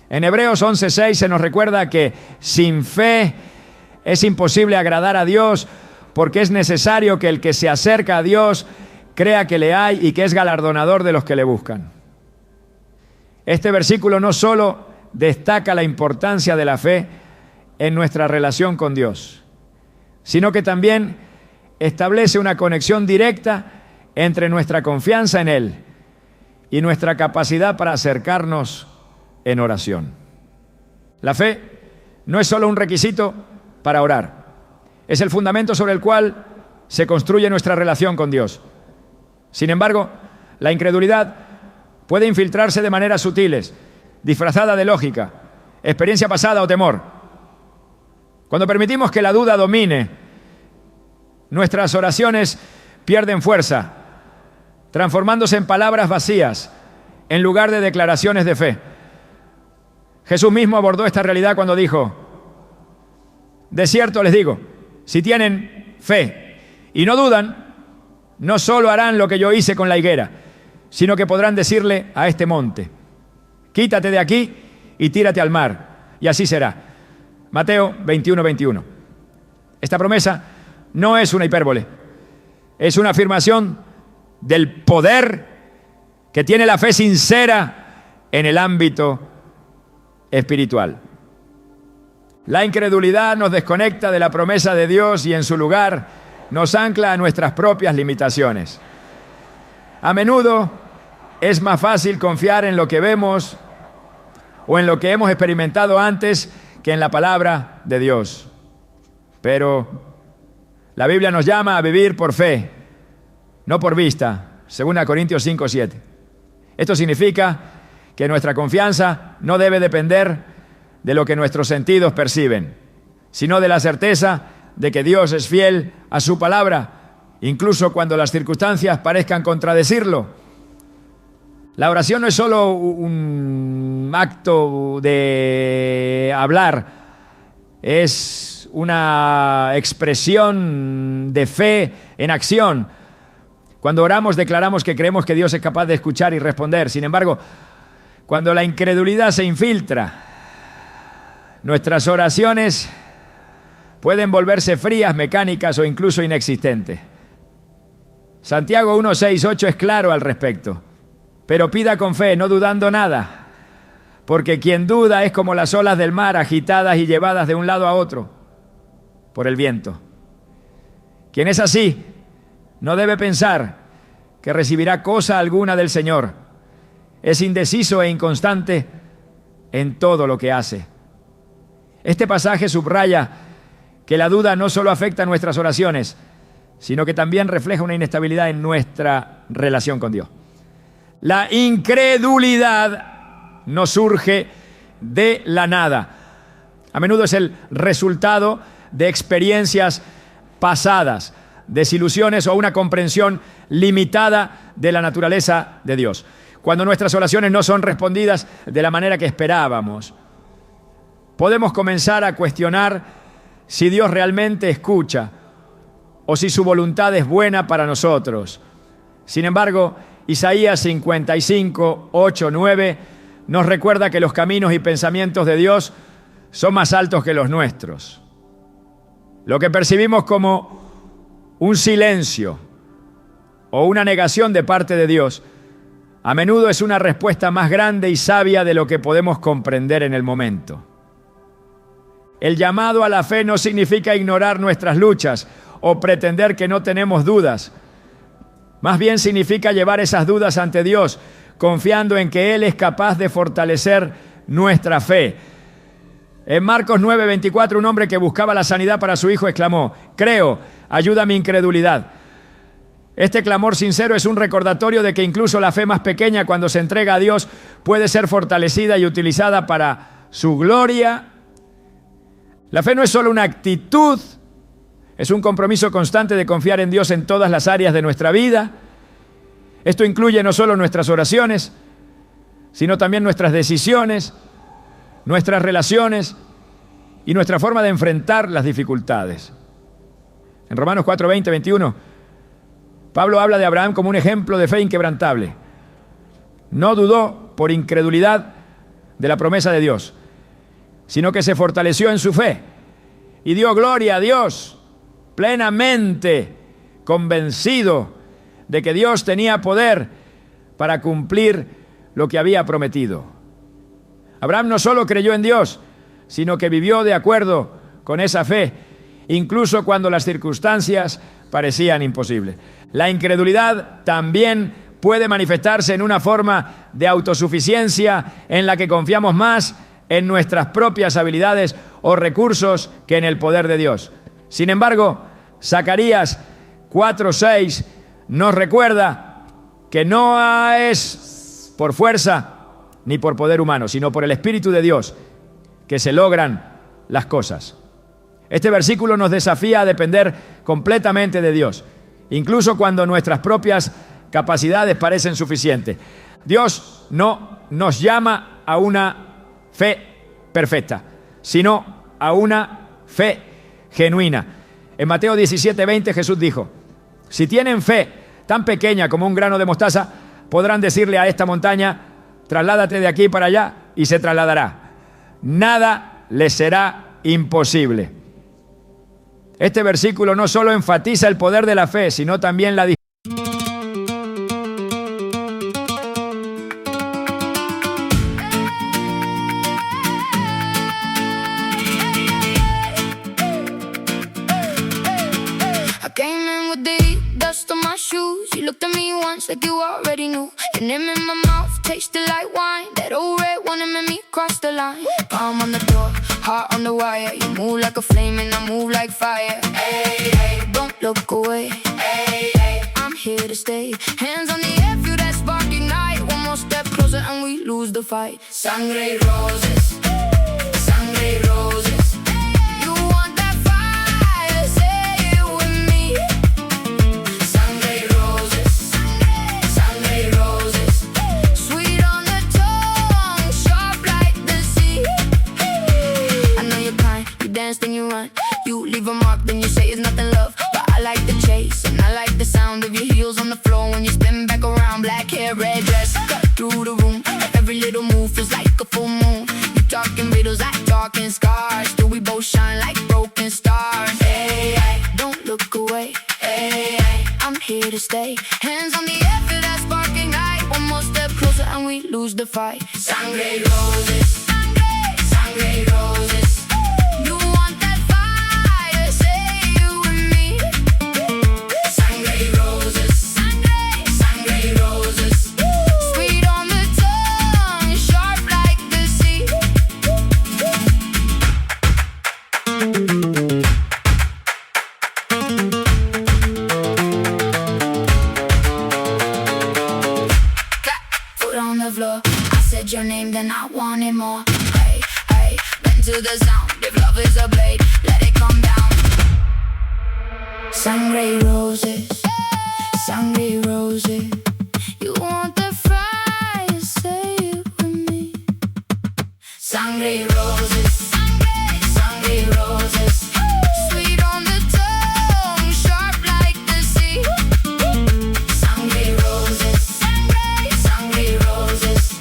En Hebreos 11:6 se nos recuerda que sin fe es imposible agradar a Dios, porque es necesario que el que se acerca a Dios crea que le hay y que es galardonador de los que le buscan. Este versículo no solo destaca la importancia de la fe en nuestra relación con Dios, sino que también establece una conexión directa entre nuestra confianza en Él y nuestra capacidad para acercarnos en oración. La fe no es solo un requisito para orar, es el fundamento sobre el cual se construye nuestra relación con Dios. Sin embargo, la incredulidad puede infiltrarse de maneras sutiles, disfrazada de lógica, experiencia pasada o temor. Cuando permitimos que la duda domine, nuestras oraciones pierden fuerza, transformándose en palabras vacías en lugar de declaraciones de fe. Jesús mismo abordó esta realidad cuando dijo: de cierto les digo, si tienen fe y no dudan, no solo harán lo que yo hice con la higuera, sino que podrán decirle a este monte: quítate de aquí y tírate al mar, y así será. Mateo 21:21. Esta promesa no es una hipérbole, es una afirmación del poder que tiene la fe sincera en el ámbito espiritual. La incredulidad nos desconecta de la promesa de Dios y en su lugar nos ancla a nuestras propias limitaciones. A menudo es más fácil confiar en lo que vemos o en lo que hemos experimentado antes que en la palabra de Dios. Pero la Biblia nos llama a vivir por fe, no por vista, según Corintios 5:7. Esto significa que nuestra confianza no debe depender de lo que nuestros sentidos perciben, sino de la certeza de que Dios es fiel a su palabra, incluso cuando las circunstancias parezcan contradecirlo. La oración no es solo un acto de hablar, es una expresión de fe en acción. Cuando oramos declaramos que creemos que Dios es capaz de escuchar y responder. Sin embargo, cuando la incredulidad se infiltra, nuestras oraciones pueden volverse frías, mecánicas o incluso inexistentes. Santiago 1:6-8 es claro al respecto. Pero pida con fe, no dudando nada, porque quien duda es como las olas del mar, agitadas y llevadas de un lado a otro por el viento. Quien es así no debe pensar que recibirá cosa alguna del Señor. Es indeciso e inconstante en todo lo que hace. Este pasaje subraya que la duda no solo afecta nuestras oraciones, sino que también refleja una inestabilidad en nuestra relación con Dios. La incredulidad no surge de la nada. A menudo es el resultado de experiencias pasadas, desilusiones o una comprensión limitada de la naturaleza de Dios. Cuando nuestras oraciones no son respondidas de la manera que esperábamos, podemos comenzar a cuestionar si Dios realmente escucha o si su voluntad es buena para nosotros. Sin embargo, Isaías 55:8-9 nos recuerda que los caminos y pensamientos de Dios son más altos que los nuestros. Lo que percibimos como un silencio o una negación de parte de Dios, a menudo es una respuesta más grande y sabia de lo que podemos comprender en el momento. El llamado a la fe no significa ignorar nuestras luchas o pretender que no tenemos dudas. Más bien significa llevar esas dudas ante Dios, confiando en que Él es capaz de fortalecer nuestra fe. En Marcos 9:24, un hombre que buscaba la sanidad para su hijo exclamó: creo, ayuda a mi incredulidad. Este clamor sincero es un recordatorio de que incluso la fe más pequeña, cuando se entrega a Dios, puede ser fortalecida y utilizada para su gloria La fe no es solo una actitud, es un compromiso constante de confiar en Dios en todas las áreas de nuestra vida. Esto incluye no solo nuestras oraciones, sino también nuestras decisiones, nuestras relaciones y nuestra forma de enfrentar las dificultades. En Romanos 4, 20, 21, Pablo habla de Abraham como un ejemplo de fe inquebrantable. No dudó por incredulidad de la promesa de Dios, sino que se fortaleció en su fe y dio gloria a Dios, plenamente convencido de que Dios tenía poder para cumplir lo que había prometido. Abraham no solo creyó en Dios, sino que vivió de acuerdo con esa fe, incluso cuando las circunstancias parecían imposibles. La incredulidad también puede manifestarse en una forma de autosuficiencia en la que confiamos más en nuestras propias habilidades o recursos que en el poder de Dios. Sin embargo, Zacarías 4:6 nos recuerda que no es por fuerza ni por poder humano, sino por el Espíritu de Dios que se logran las cosas. Este versículo nos desafía a depender completamente de Dios, incluso cuando nuestras propias capacidades parecen suficientes. Dios no nos llama a una fe perfecta, sino a una fe genuina. En Mateo 17:20 Jesús dijo: si tienen fe tan pequeña como un grano de mostaza, podrán decirle a esta montaña: trasládate de aquí para allá, y se trasladará. Nada les será imposible. Este versículo no solo enfatiza el poder de la fe, sino también la
like you already knew. Your name in my mouth tasted like wine. That old red one that made me cross the line. Palm on the door, heart on the wire. You move like a flame and I move like fire. Hey, hey, don't look away. Hey, hey, I'm here to stay. Hands on the air, feel that spark ignite. One more step closer and we lose the fight. Sangre y roses, sangre y roses. Then you run, you leave a mark, then you say it's nothing love. But I like the chase, and I like the sound of your heels on the floor when you spin back around. Black hair, red dress, cut through the room. Every little move feels like a full moon. You talking riddles, I talking scars. Still we both shine like broken stars. Hey, hey, don't look away. Hey, hey, I'm here to stay. Hands on the air, feel that spark ignite. One more step closer and we lose the fight. Sangre y roses, sangre, sangre y roses. Your name, then I wanted more. Hey, hey, bend to the sound. If love is a blade, let it come down. Sangre y roses, sangre y roses. You want the fries? Say it with me. Sangre y roses, sangre, sangre y roses. Sweet on the tongue, sharp like the sea. Sangre y roses, sangre, sangre y roses.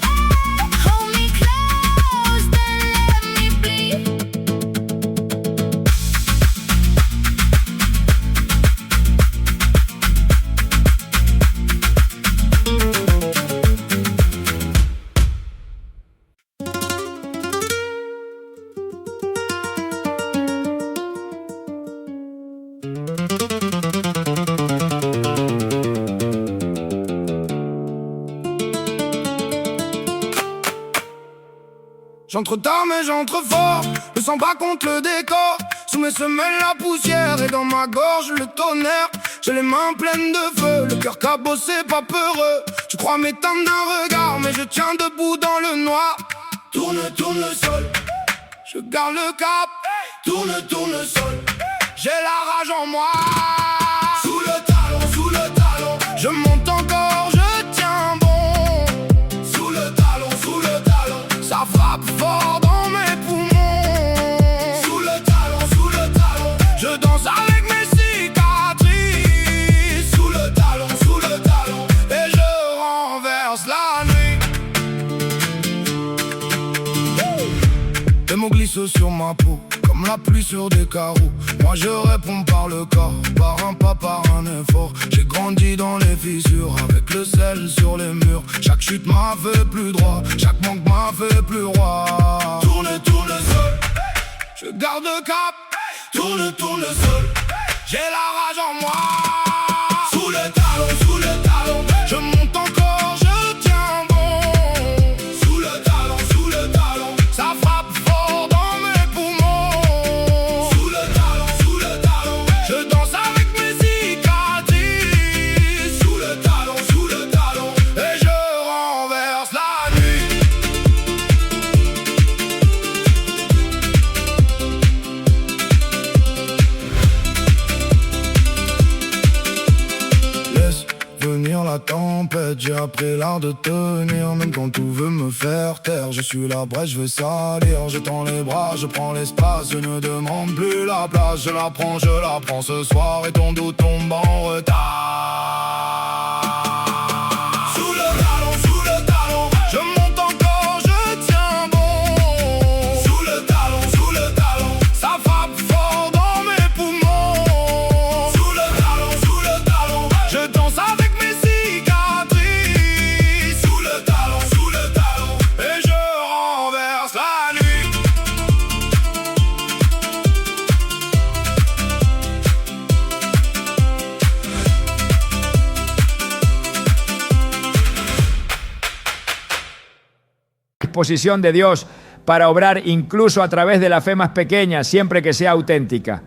J'entre tard mais j'entre fort, le sang bat contre le décor. Sous mes semelles la poussière et dans ma gorge le tonnerre. J'ai les mains pleines de feu, le cœur cabossé pas peureux. Tu crois m'éteindre d'un regard mais je tiens debout dans le noir. Tourne, tourne le sol, je garde le cap. Tourne, tourne sol. J'ai la rage en moi. Sous le talon, je monte encore, je tiens bon. Sous le talon, ça frappe fort dans mes poumons. Sous le talon, je danse avec mes cicatrices. Sous le talon, et je renverse la nuit. Les mots glissent sur ma peau, comme la pluie sur des carreaux. Moi je réponds par le corps, par un pas, par un effort. J'ai grandi dans les fissures, avec le sel sur les murs. Chaque chute m'a fait plus droit, chaque manque m'a fait plus roi. Tourne, tourne sol, je garde le cap. Tourne, tourne sol, j'ai la rage en moi. Sous le talon, je monte encore, je tiens bon. Sous le talon, ça frappe fort dans mes poumons. Sous le talon, je danse avec mes cicatrices. Sous le talon, et je renverse la nuit. Laisse venir la tempête, j'ai appris l'art de tenir. Même quand tout veut me faire taire, je suis la brèche, je veux salir. Je tends les bras, je prends l'espace, je ne demande plus la place. Je la prends ce soir et ton dos tombe en retard. Sous le talon, je monte encore, je tiens bon. Sous le talon, ça frappe fort dans mes poumons. Sous le talon, je danse avec mes cicatrices. Sous le talon, et je renverse la nuit.
Disposición de Dios para obrar incluso a través de la fe más pequeña, siempre que sea auténtica.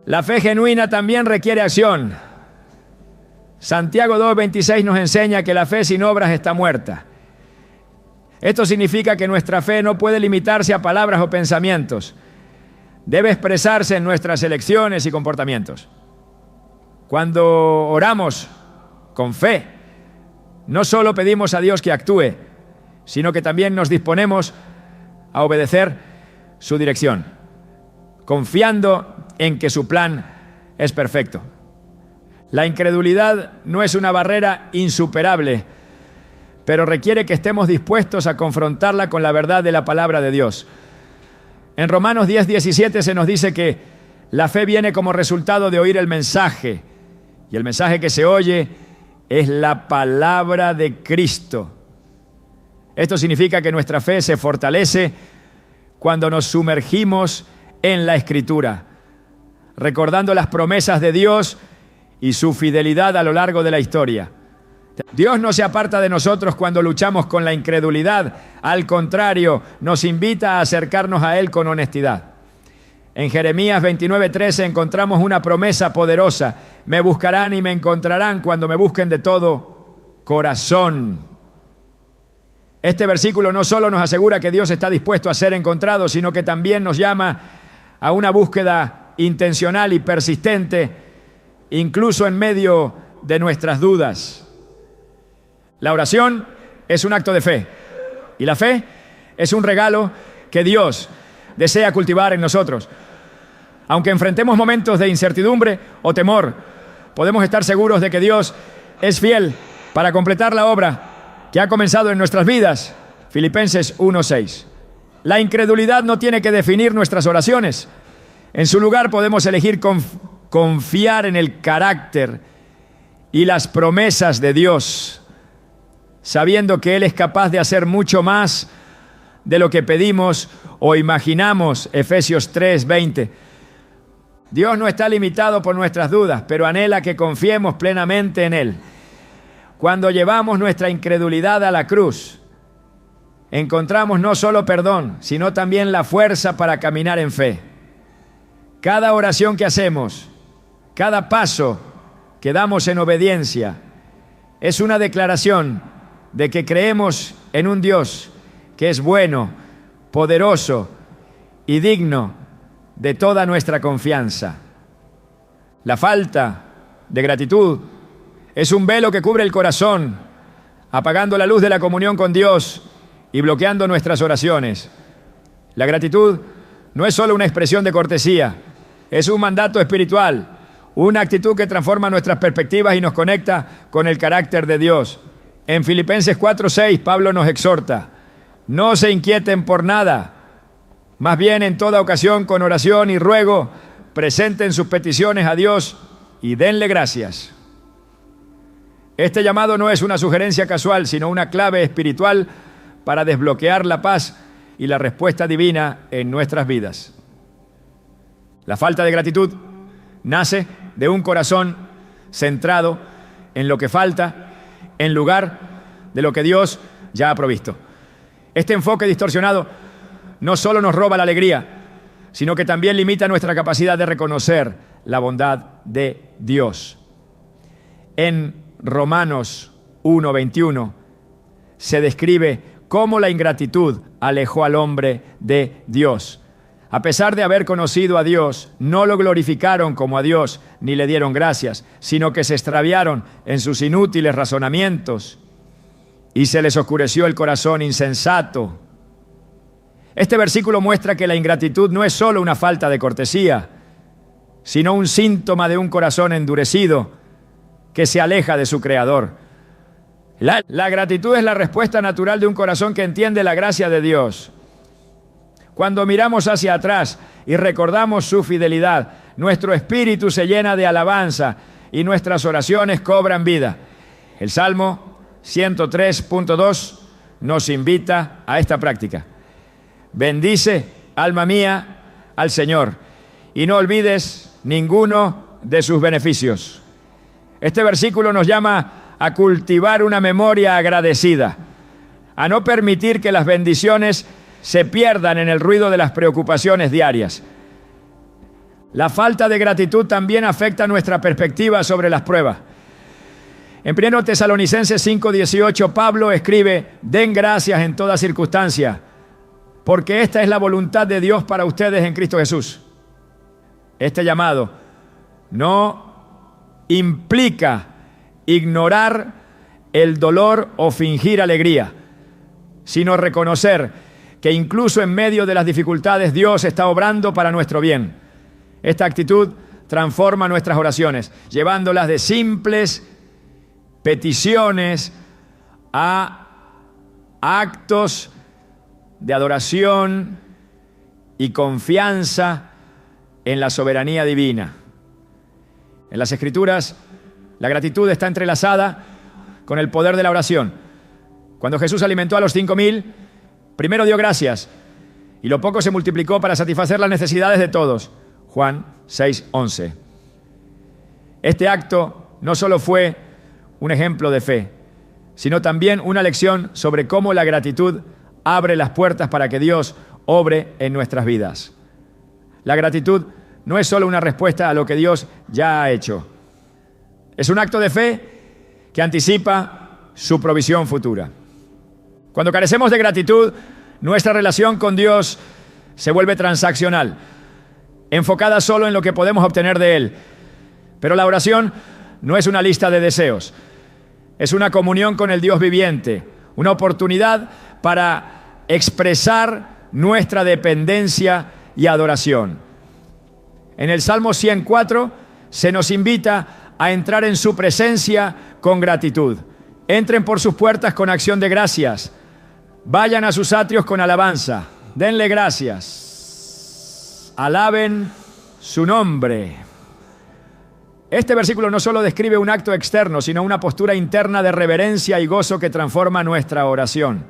La fe genuina también requiere acción. Santiago 2:26 nos enseña que la fe sin obras está muerta. Esto significa que nuestra fe no puede limitarse a palabras o pensamientos. Debe expresarse en nuestras elecciones y comportamientos. Cuando oramos con fe, no solo pedimos a Dios que actúe, sino que también nos disponemos a obedecer su dirección, confiando en que su plan es perfecto. La incredulidad no es una barrera insuperable, pero requiere que estemos dispuestos a confrontarla con la verdad de la palabra de Dios. En Romanos 10:17 se nos dice que la fe viene como resultado de oír el mensaje, y el mensaje que se oye es la palabra de Cristo. Esto significa que nuestra fe se fortalece cuando nos sumergimos en la Escritura, recordando las promesas de Dios y su fidelidad a lo largo de la historia. Dios no se aparta de nosotros cuando luchamos con la incredulidad. Al contrario, nos invita a acercarnos a Él con honestidad. En Jeremías 29:13 encontramos una promesa poderosa. Me buscarán y me encontrarán cuando me busquen de todo corazón. Este versículo no solo nos asegura que Dios está dispuesto a ser encontrado, sino que también nos llama a una búsqueda intencional y persistente, incluso en medio de nuestras dudas. La oración es un acto de fe, y la fe es un regalo que Dios desea cultivar en nosotros. Aunque enfrentemos momentos de incertidumbre o temor, podemos estar seguros de que Dios es fiel para completar la obra que ha comenzado en nuestras vidas. Filipenses 1:6. La incredulidad no tiene que definir nuestras oraciones. En su lugar podemos elegir confiar en el carácter y las promesas de Dios, sabiendo que Él es capaz de hacer mucho más de lo que pedimos o imaginamos. Efesios 3:20. Dios no está limitado por nuestras dudas, pero anhela que confiemos plenamente en Él. Cuando llevamos nuestra incredulidad a la cruz, encontramos no solo perdón, sino también la fuerza para caminar en fe. Cada oración que hacemos, cada paso que damos en obediencia, es una declaración de que creemos en un Dios que es bueno, poderoso y digno de toda nuestra confianza. La falta de gratitud es un velo que cubre el corazón, apagando la luz de la comunión con Dios y bloqueando nuestras oraciones. La gratitud no es solo una expresión de cortesía, es un mandato espiritual, una actitud que transforma nuestras perspectivas y nos conecta con el carácter de Dios. En Filipenses 4:6, Pablo nos exhorta: no se inquieten por nada, más bien en toda ocasión con oración y ruego, presenten sus peticiones a Dios y denle gracias. Este llamado no es una sugerencia casual, sino una clave espiritual para desbloquear la paz y la respuesta divina en nuestras vidas. La falta de gratitud nace de un corazón centrado en lo que falta, en lugar de lo que Dios ya ha provisto. Este enfoque distorsionado no solo nos roba la alegría, sino que también limita nuestra capacidad de reconocer la bondad de Dios. En Romanos 1:21 se describe cómo la ingratitud alejó al hombre de Dios. A pesar de haber conocido a Dios, no lo glorificaron como a Dios ni le dieron gracias, sino que se extraviaron en sus inútiles razonamientos y se les oscureció el corazón insensato. Este versículo muestra que la ingratitud no es solo una falta de cortesía, sino un síntoma de un corazón endurecido que se aleja de su Creador. La gratitud es la respuesta natural de un corazón que entiende la gracia de Dios. Cuando miramos hacia atrás y recordamos su fidelidad, nuestro espíritu se llena de alabanza y nuestras oraciones cobran vida. El Salmo 103.2 nos invita a esta práctica. Bendice, alma mía, al Señor, y no olvides ninguno de sus beneficios. Este versículo nos llama a cultivar una memoria agradecida, a no permitir que las bendiciones se pierdan en el ruido de las preocupaciones diarias. La falta de gratitud también afecta nuestra perspectiva sobre las pruebas. En 1 Tesalonicenses 5:18, Pablo escribe: den gracias en toda circunstancia, porque esta es la voluntad de Dios para ustedes en Cristo Jesús. Este llamado no implica ignorar el dolor o fingir alegría, sino reconocer que incluso en medio de las dificultades Dios está obrando para nuestro bien. Esta actitud transforma nuestras oraciones, llevándolas de simples peticiones a actos de adoración y confianza en la soberanía divina. En las Escrituras, la gratitud está entrelazada con el poder de la oración. Cuando Jesús alimentó a los 5,000, primero dio gracias y lo poco se multiplicó para satisfacer las necesidades de todos. Juan 6:11. Este acto no solo fue un ejemplo de fe, sino también una lección sobre cómo la gratitud abre las puertas para que Dios obre en nuestras vidas. La gratitud no es solo una respuesta a lo que Dios ya ha hecho. Es un acto de fe que anticipa su provisión futura. Cuando carecemos de gratitud, nuestra relación con Dios se vuelve transaccional, enfocada solo en lo que podemos obtener de Él. Pero la oración no es una lista de deseos, es una comunión con el Dios viviente, una oportunidad para expresar nuestra dependencia y adoración. En el Salmo 104 se nos invita a entrar en su presencia con gratitud. Entren por sus puertas con acción de gracias. Vayan a sus atrios con alabanza. Denle gracias. Alaben su nombre. Este versículo no solo describe un acto externo, sino una postura interna de reverencia y gozo que transforma nuestra oración.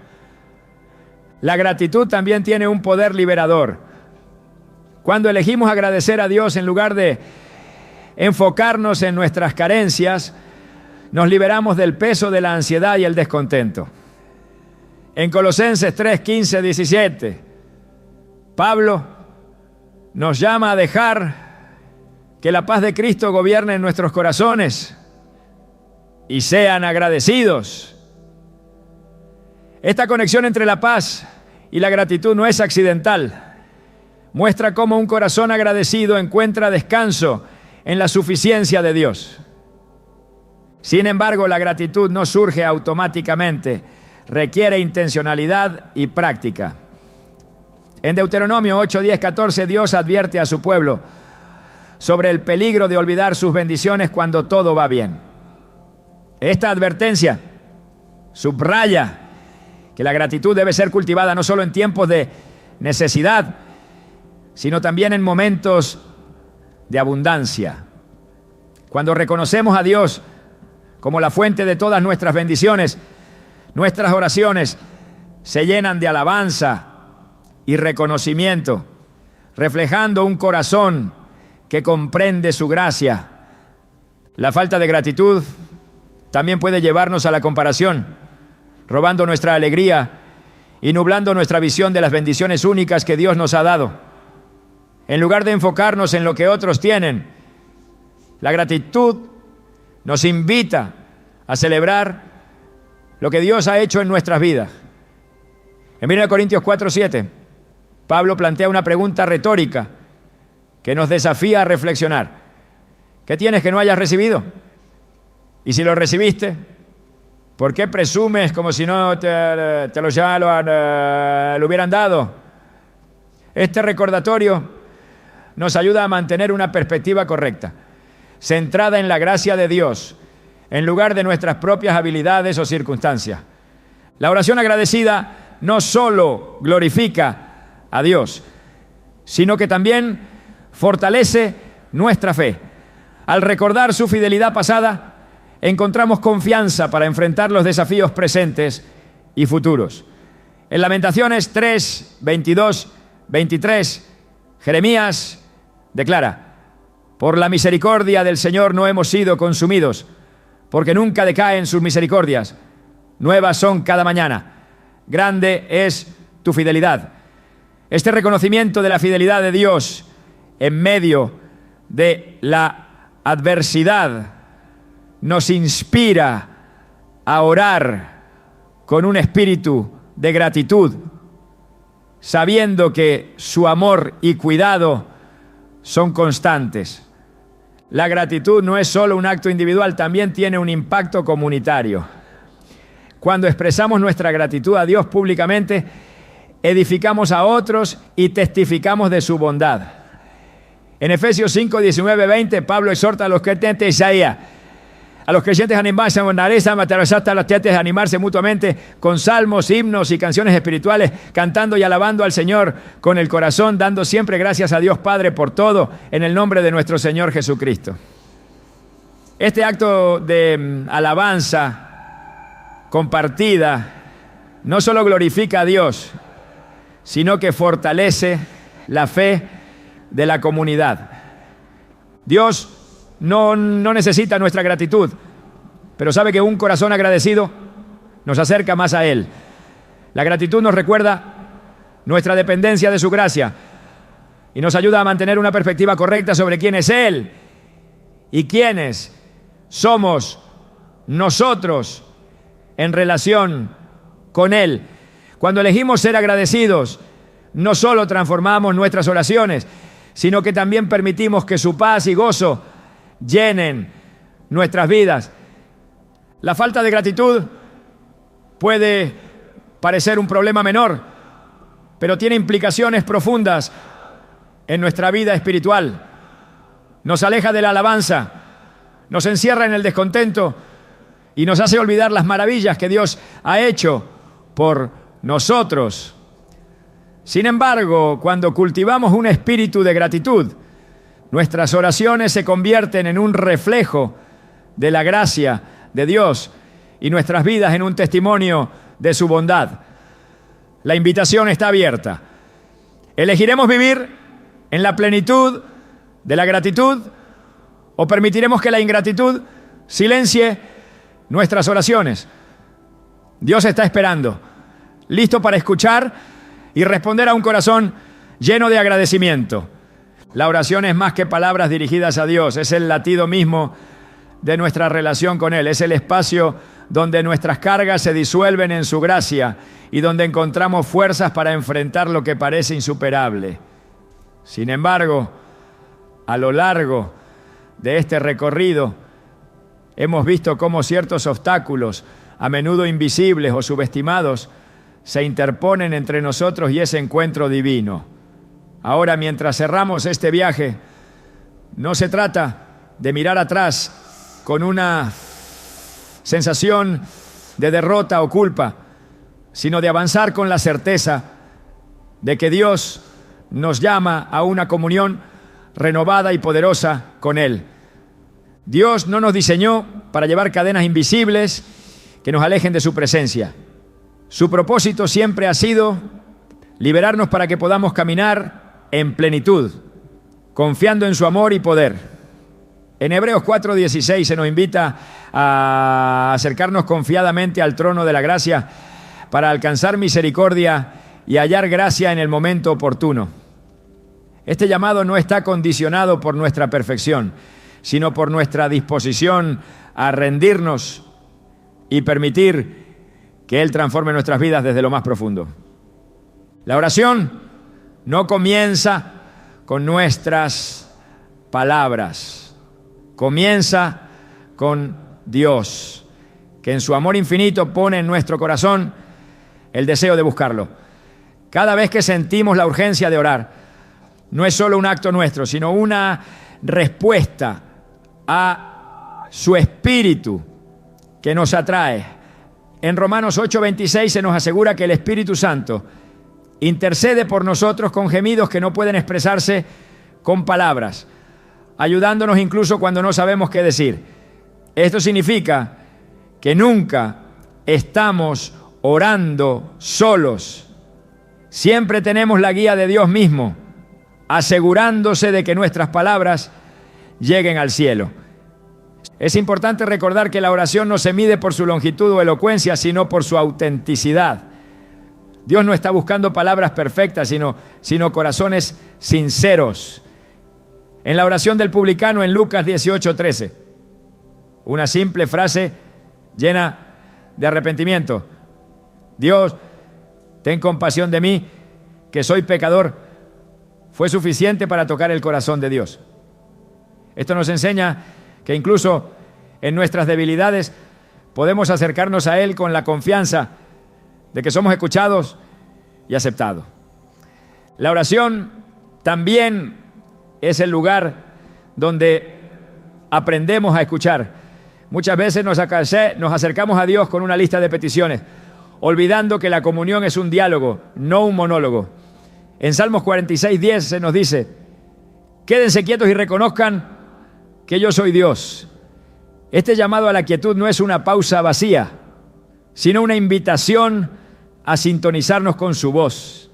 La gratitud también tiene un poder liberador. Cuando elegimos agradecer a Dios en lugar de enfocarnos en nuestras carencias, nos liberamos del peso de la ansiedad y el descontento. En Colosenses 3:15-17, Pablo nos llama a dejar que la paz de Cristo gobierne en nuestros corazones y sean agradecidos. Esta conexión entre la paz y la gratitud no es accidental. muestra cómo un corazón agradecido encuentra descanso en la suficiencia de Dios. Sin embargo, la gratitud no surge automáticamente, requiere intencionalidad y práctica. En Deuteronomio 8, 10, 14, Dios advierte a su pueblo sobre el peligro de olvidar sus bendiciones cuando todo va bien. Esta advertencia subraya que la gratitud debe ser cultivada no solo en tiempos de necesidad, sino también en momentos de abundancia. Cuando reconocemos a Dios como la fuente de todas nuestras bendiciones, nuestras oraciones se llenan de alabanza y reconocimiento, reflejando un corazón que comprende su gracia. La falta de gratitud también puede llevarnos a la comparación, robando nuestra alegría y nublando nuestra visión de las bendiciones únicas que Dios nos ha dado. En lugar de enfocarnos en lo que otros tienen, la gratitud nos invita a celebrar lo que Dios ha hecho en nuestras vidas. En 1 Corintios 4, 7, Pablo plantea una pregunta retórica que nos desafía a reflexionar. ¿Qué tienes que no hayas recibido? Y si lo recibiste, ¿por qué presumes como si no te lo hubieran dado? Este recordatorio nos ayuda a mantener una perspectiva correcta, centrada en la gracia de Dios, en lugar de nuestras propias habilidades o circunstancias. La oración agradecida no solo glorifica a Dios, sino que también fortalece nuestra fe. Al recordar su fidelidad pasada, encontramos confianza para enfrentar los desafíos presentes y futuros. En Lamentaciones 3, 22, 23, Jeremías declara: por la misericordia del Señor no hemos sido consumidos, porque nunca decaen sus misericordias. Nuevas son cada mañana. Grande es tu fidelidad. Este reconocimiento de la fidelidad de Dios en medio de la adversidad nos inspira a orar con un espíritu de gratitud, sabiendo que su amor y cuidado son constantes. La gratitud no es solo un acto individual, también tiene un impacto comunitario. Cuando expresamos nuestra gratitud a Dios públicamente, edificamos a otros y testificamos de su bondad. En Efesios 5, 19, 20, Pablo exhorta a los creyentes a animarse mutuamente con salmos, himnos y canciones espirituales, cantando y alabando al Señor con el corazón, dando siempre gracias a Dios Padre por todo, en el nombre de nuestro Señor Jesucristo. Este acto de alabanza compartida no solo glorifica a Dios, sino que fortalece la fe de la comunidad. Dios no necesita nuestra gratitud, pero sabe que un corazón agradecido nos acerca más a Él. La gratitud nos recuerda nuestra dependencia de su gracia y nos ayuda a mantener una perspectiva correcta sobre quién es Él y quiénes somos nosotros en relación con Él. Cuando elegimos ser agradecidos, no solo transformamos nuestras oraciones, sino que también permitimos que su paz y gozo llenen nuestras vidas. La falta de gratitud puede parecer un problema menor, pero tiene implicaciones profundas en nuestra vida espiritual. Nos aleja de la alabanza, nos encierra en el descontento y nos hace olvidar las maravillas que Dios ha hecho por nosotros. Sin embargo, cuando cultivamos un espíritu de gratitud, nuestras oraciones se convierten en un reflejo de la gracia de Dios y nuestras vidas en un testimonio de su bondad. La invitación está abierta. ¿Elegiremos vivir en la plenitud de la gratitud o permitiremos que la ingratitud silencie nuestras oraciones? Dios está esperando, listo para escuchar y responder a un corazón lleno de agradecimiento. La oración es más que palabras dirigidas a Dios, es el latido mismo de nuestra relación con Él, es el espacio donde nuestras cargas se disuelven en su gracia y donde encontramos fuerzas para enfrentar lo que parece insuperable. Sin embargo, a lo largo de este recorrido, hemos visto cómo ciertos obstáculos, a menudo invisibles o subestimados, se interponen entre nosotros y ese encuentro divino. Ahora, mientras cerramos este viaje, no se trata de mirar atrás con una sensación de derrota o culpa, sino de avanzar con la certeza de que Dios nos llama a una comunión renovada y poderosa con Él. Dios no nos diseñó para llevar cadenas invisibles que nos alejen de su presencia. Su propósito siempre ha sido liberarnos para que podamos caminar en plenitud, confiando en su amor y poder. En Hebreos 4:16 se nos invita a acercarnos confiadamente al trono de la gracia para alcanzar misericordia y hallar gracia en el momento oportuno. Este llamado no está condicionado por nuestra perfección, sino por nuestra disposición a rendirnos y permitir que Él transforme nuestras vidas desde lo más profundo. La oración no comienza con nuestras palabras, comienza con Dios, que en su amor infinito pone en nuestro corazón el deseo de buscarlo. Cada vez que sentimos la urgencia de orar, no es solo un acto nuestro, sino una respuesta a su espíritu que nos atrae. En Romanos 8:26 se nos asegura que el Espíritu Santo intercede por nosotros con gemidos que no pueden expresarse con palabras, ayudándonos incluso cuando no sabemos qué decir. Esto significa que nunca estamos orando solos. Siempre tenemos la guía de Dios mismo, asegurándose de que nuestras palabras lleguen al cielo. Es importante recordar que la oración no se mide por su longitud o elocuencia, sino por su autenticidad. Dios no está buscando palabras perfectas, sino corazones sinceros. En la oración del publicano en Lucas 18:13, una simple frase llena de arrepentimiento: Dios, ten compasión de mí, que soy pecador, fue suficiente para tocar el corazón de Dios. Esto nos enseña que incluso en nuestras debilidades podemos acercarnos a Él con la confianza de que somos escuchados y aceptados. La oración también es el lugar donde aprendemos a escuchar. Muchas veces nos acercamos a Dios con una lista de peticiones, olvidando que la comunión es un diálogo, no un monólogo. En Salmos 46:10 se nos dice: quédense quietos y reconozcan que yo soy Dios. Este llamado a la quietud no es una pausa vacía, sino una invitación a sintonizarnos con su voz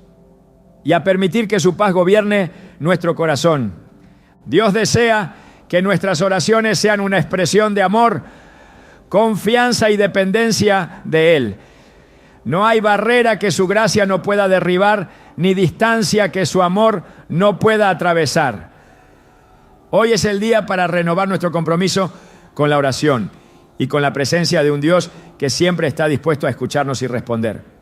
y a permitir que su paz gobierne nuestro corazón. Dios desea que nuestras oraciones sean una expresión de amor, confianza y dependencia de Él. No hay barrera que su gracia no pueda derribar, ni distancia que su amor no pueda atravesar. Hoy es el día para renovar nuestro compromiso con la oración y con la presencia de un Dios que siempre está dispuesto a escucharnos y responder.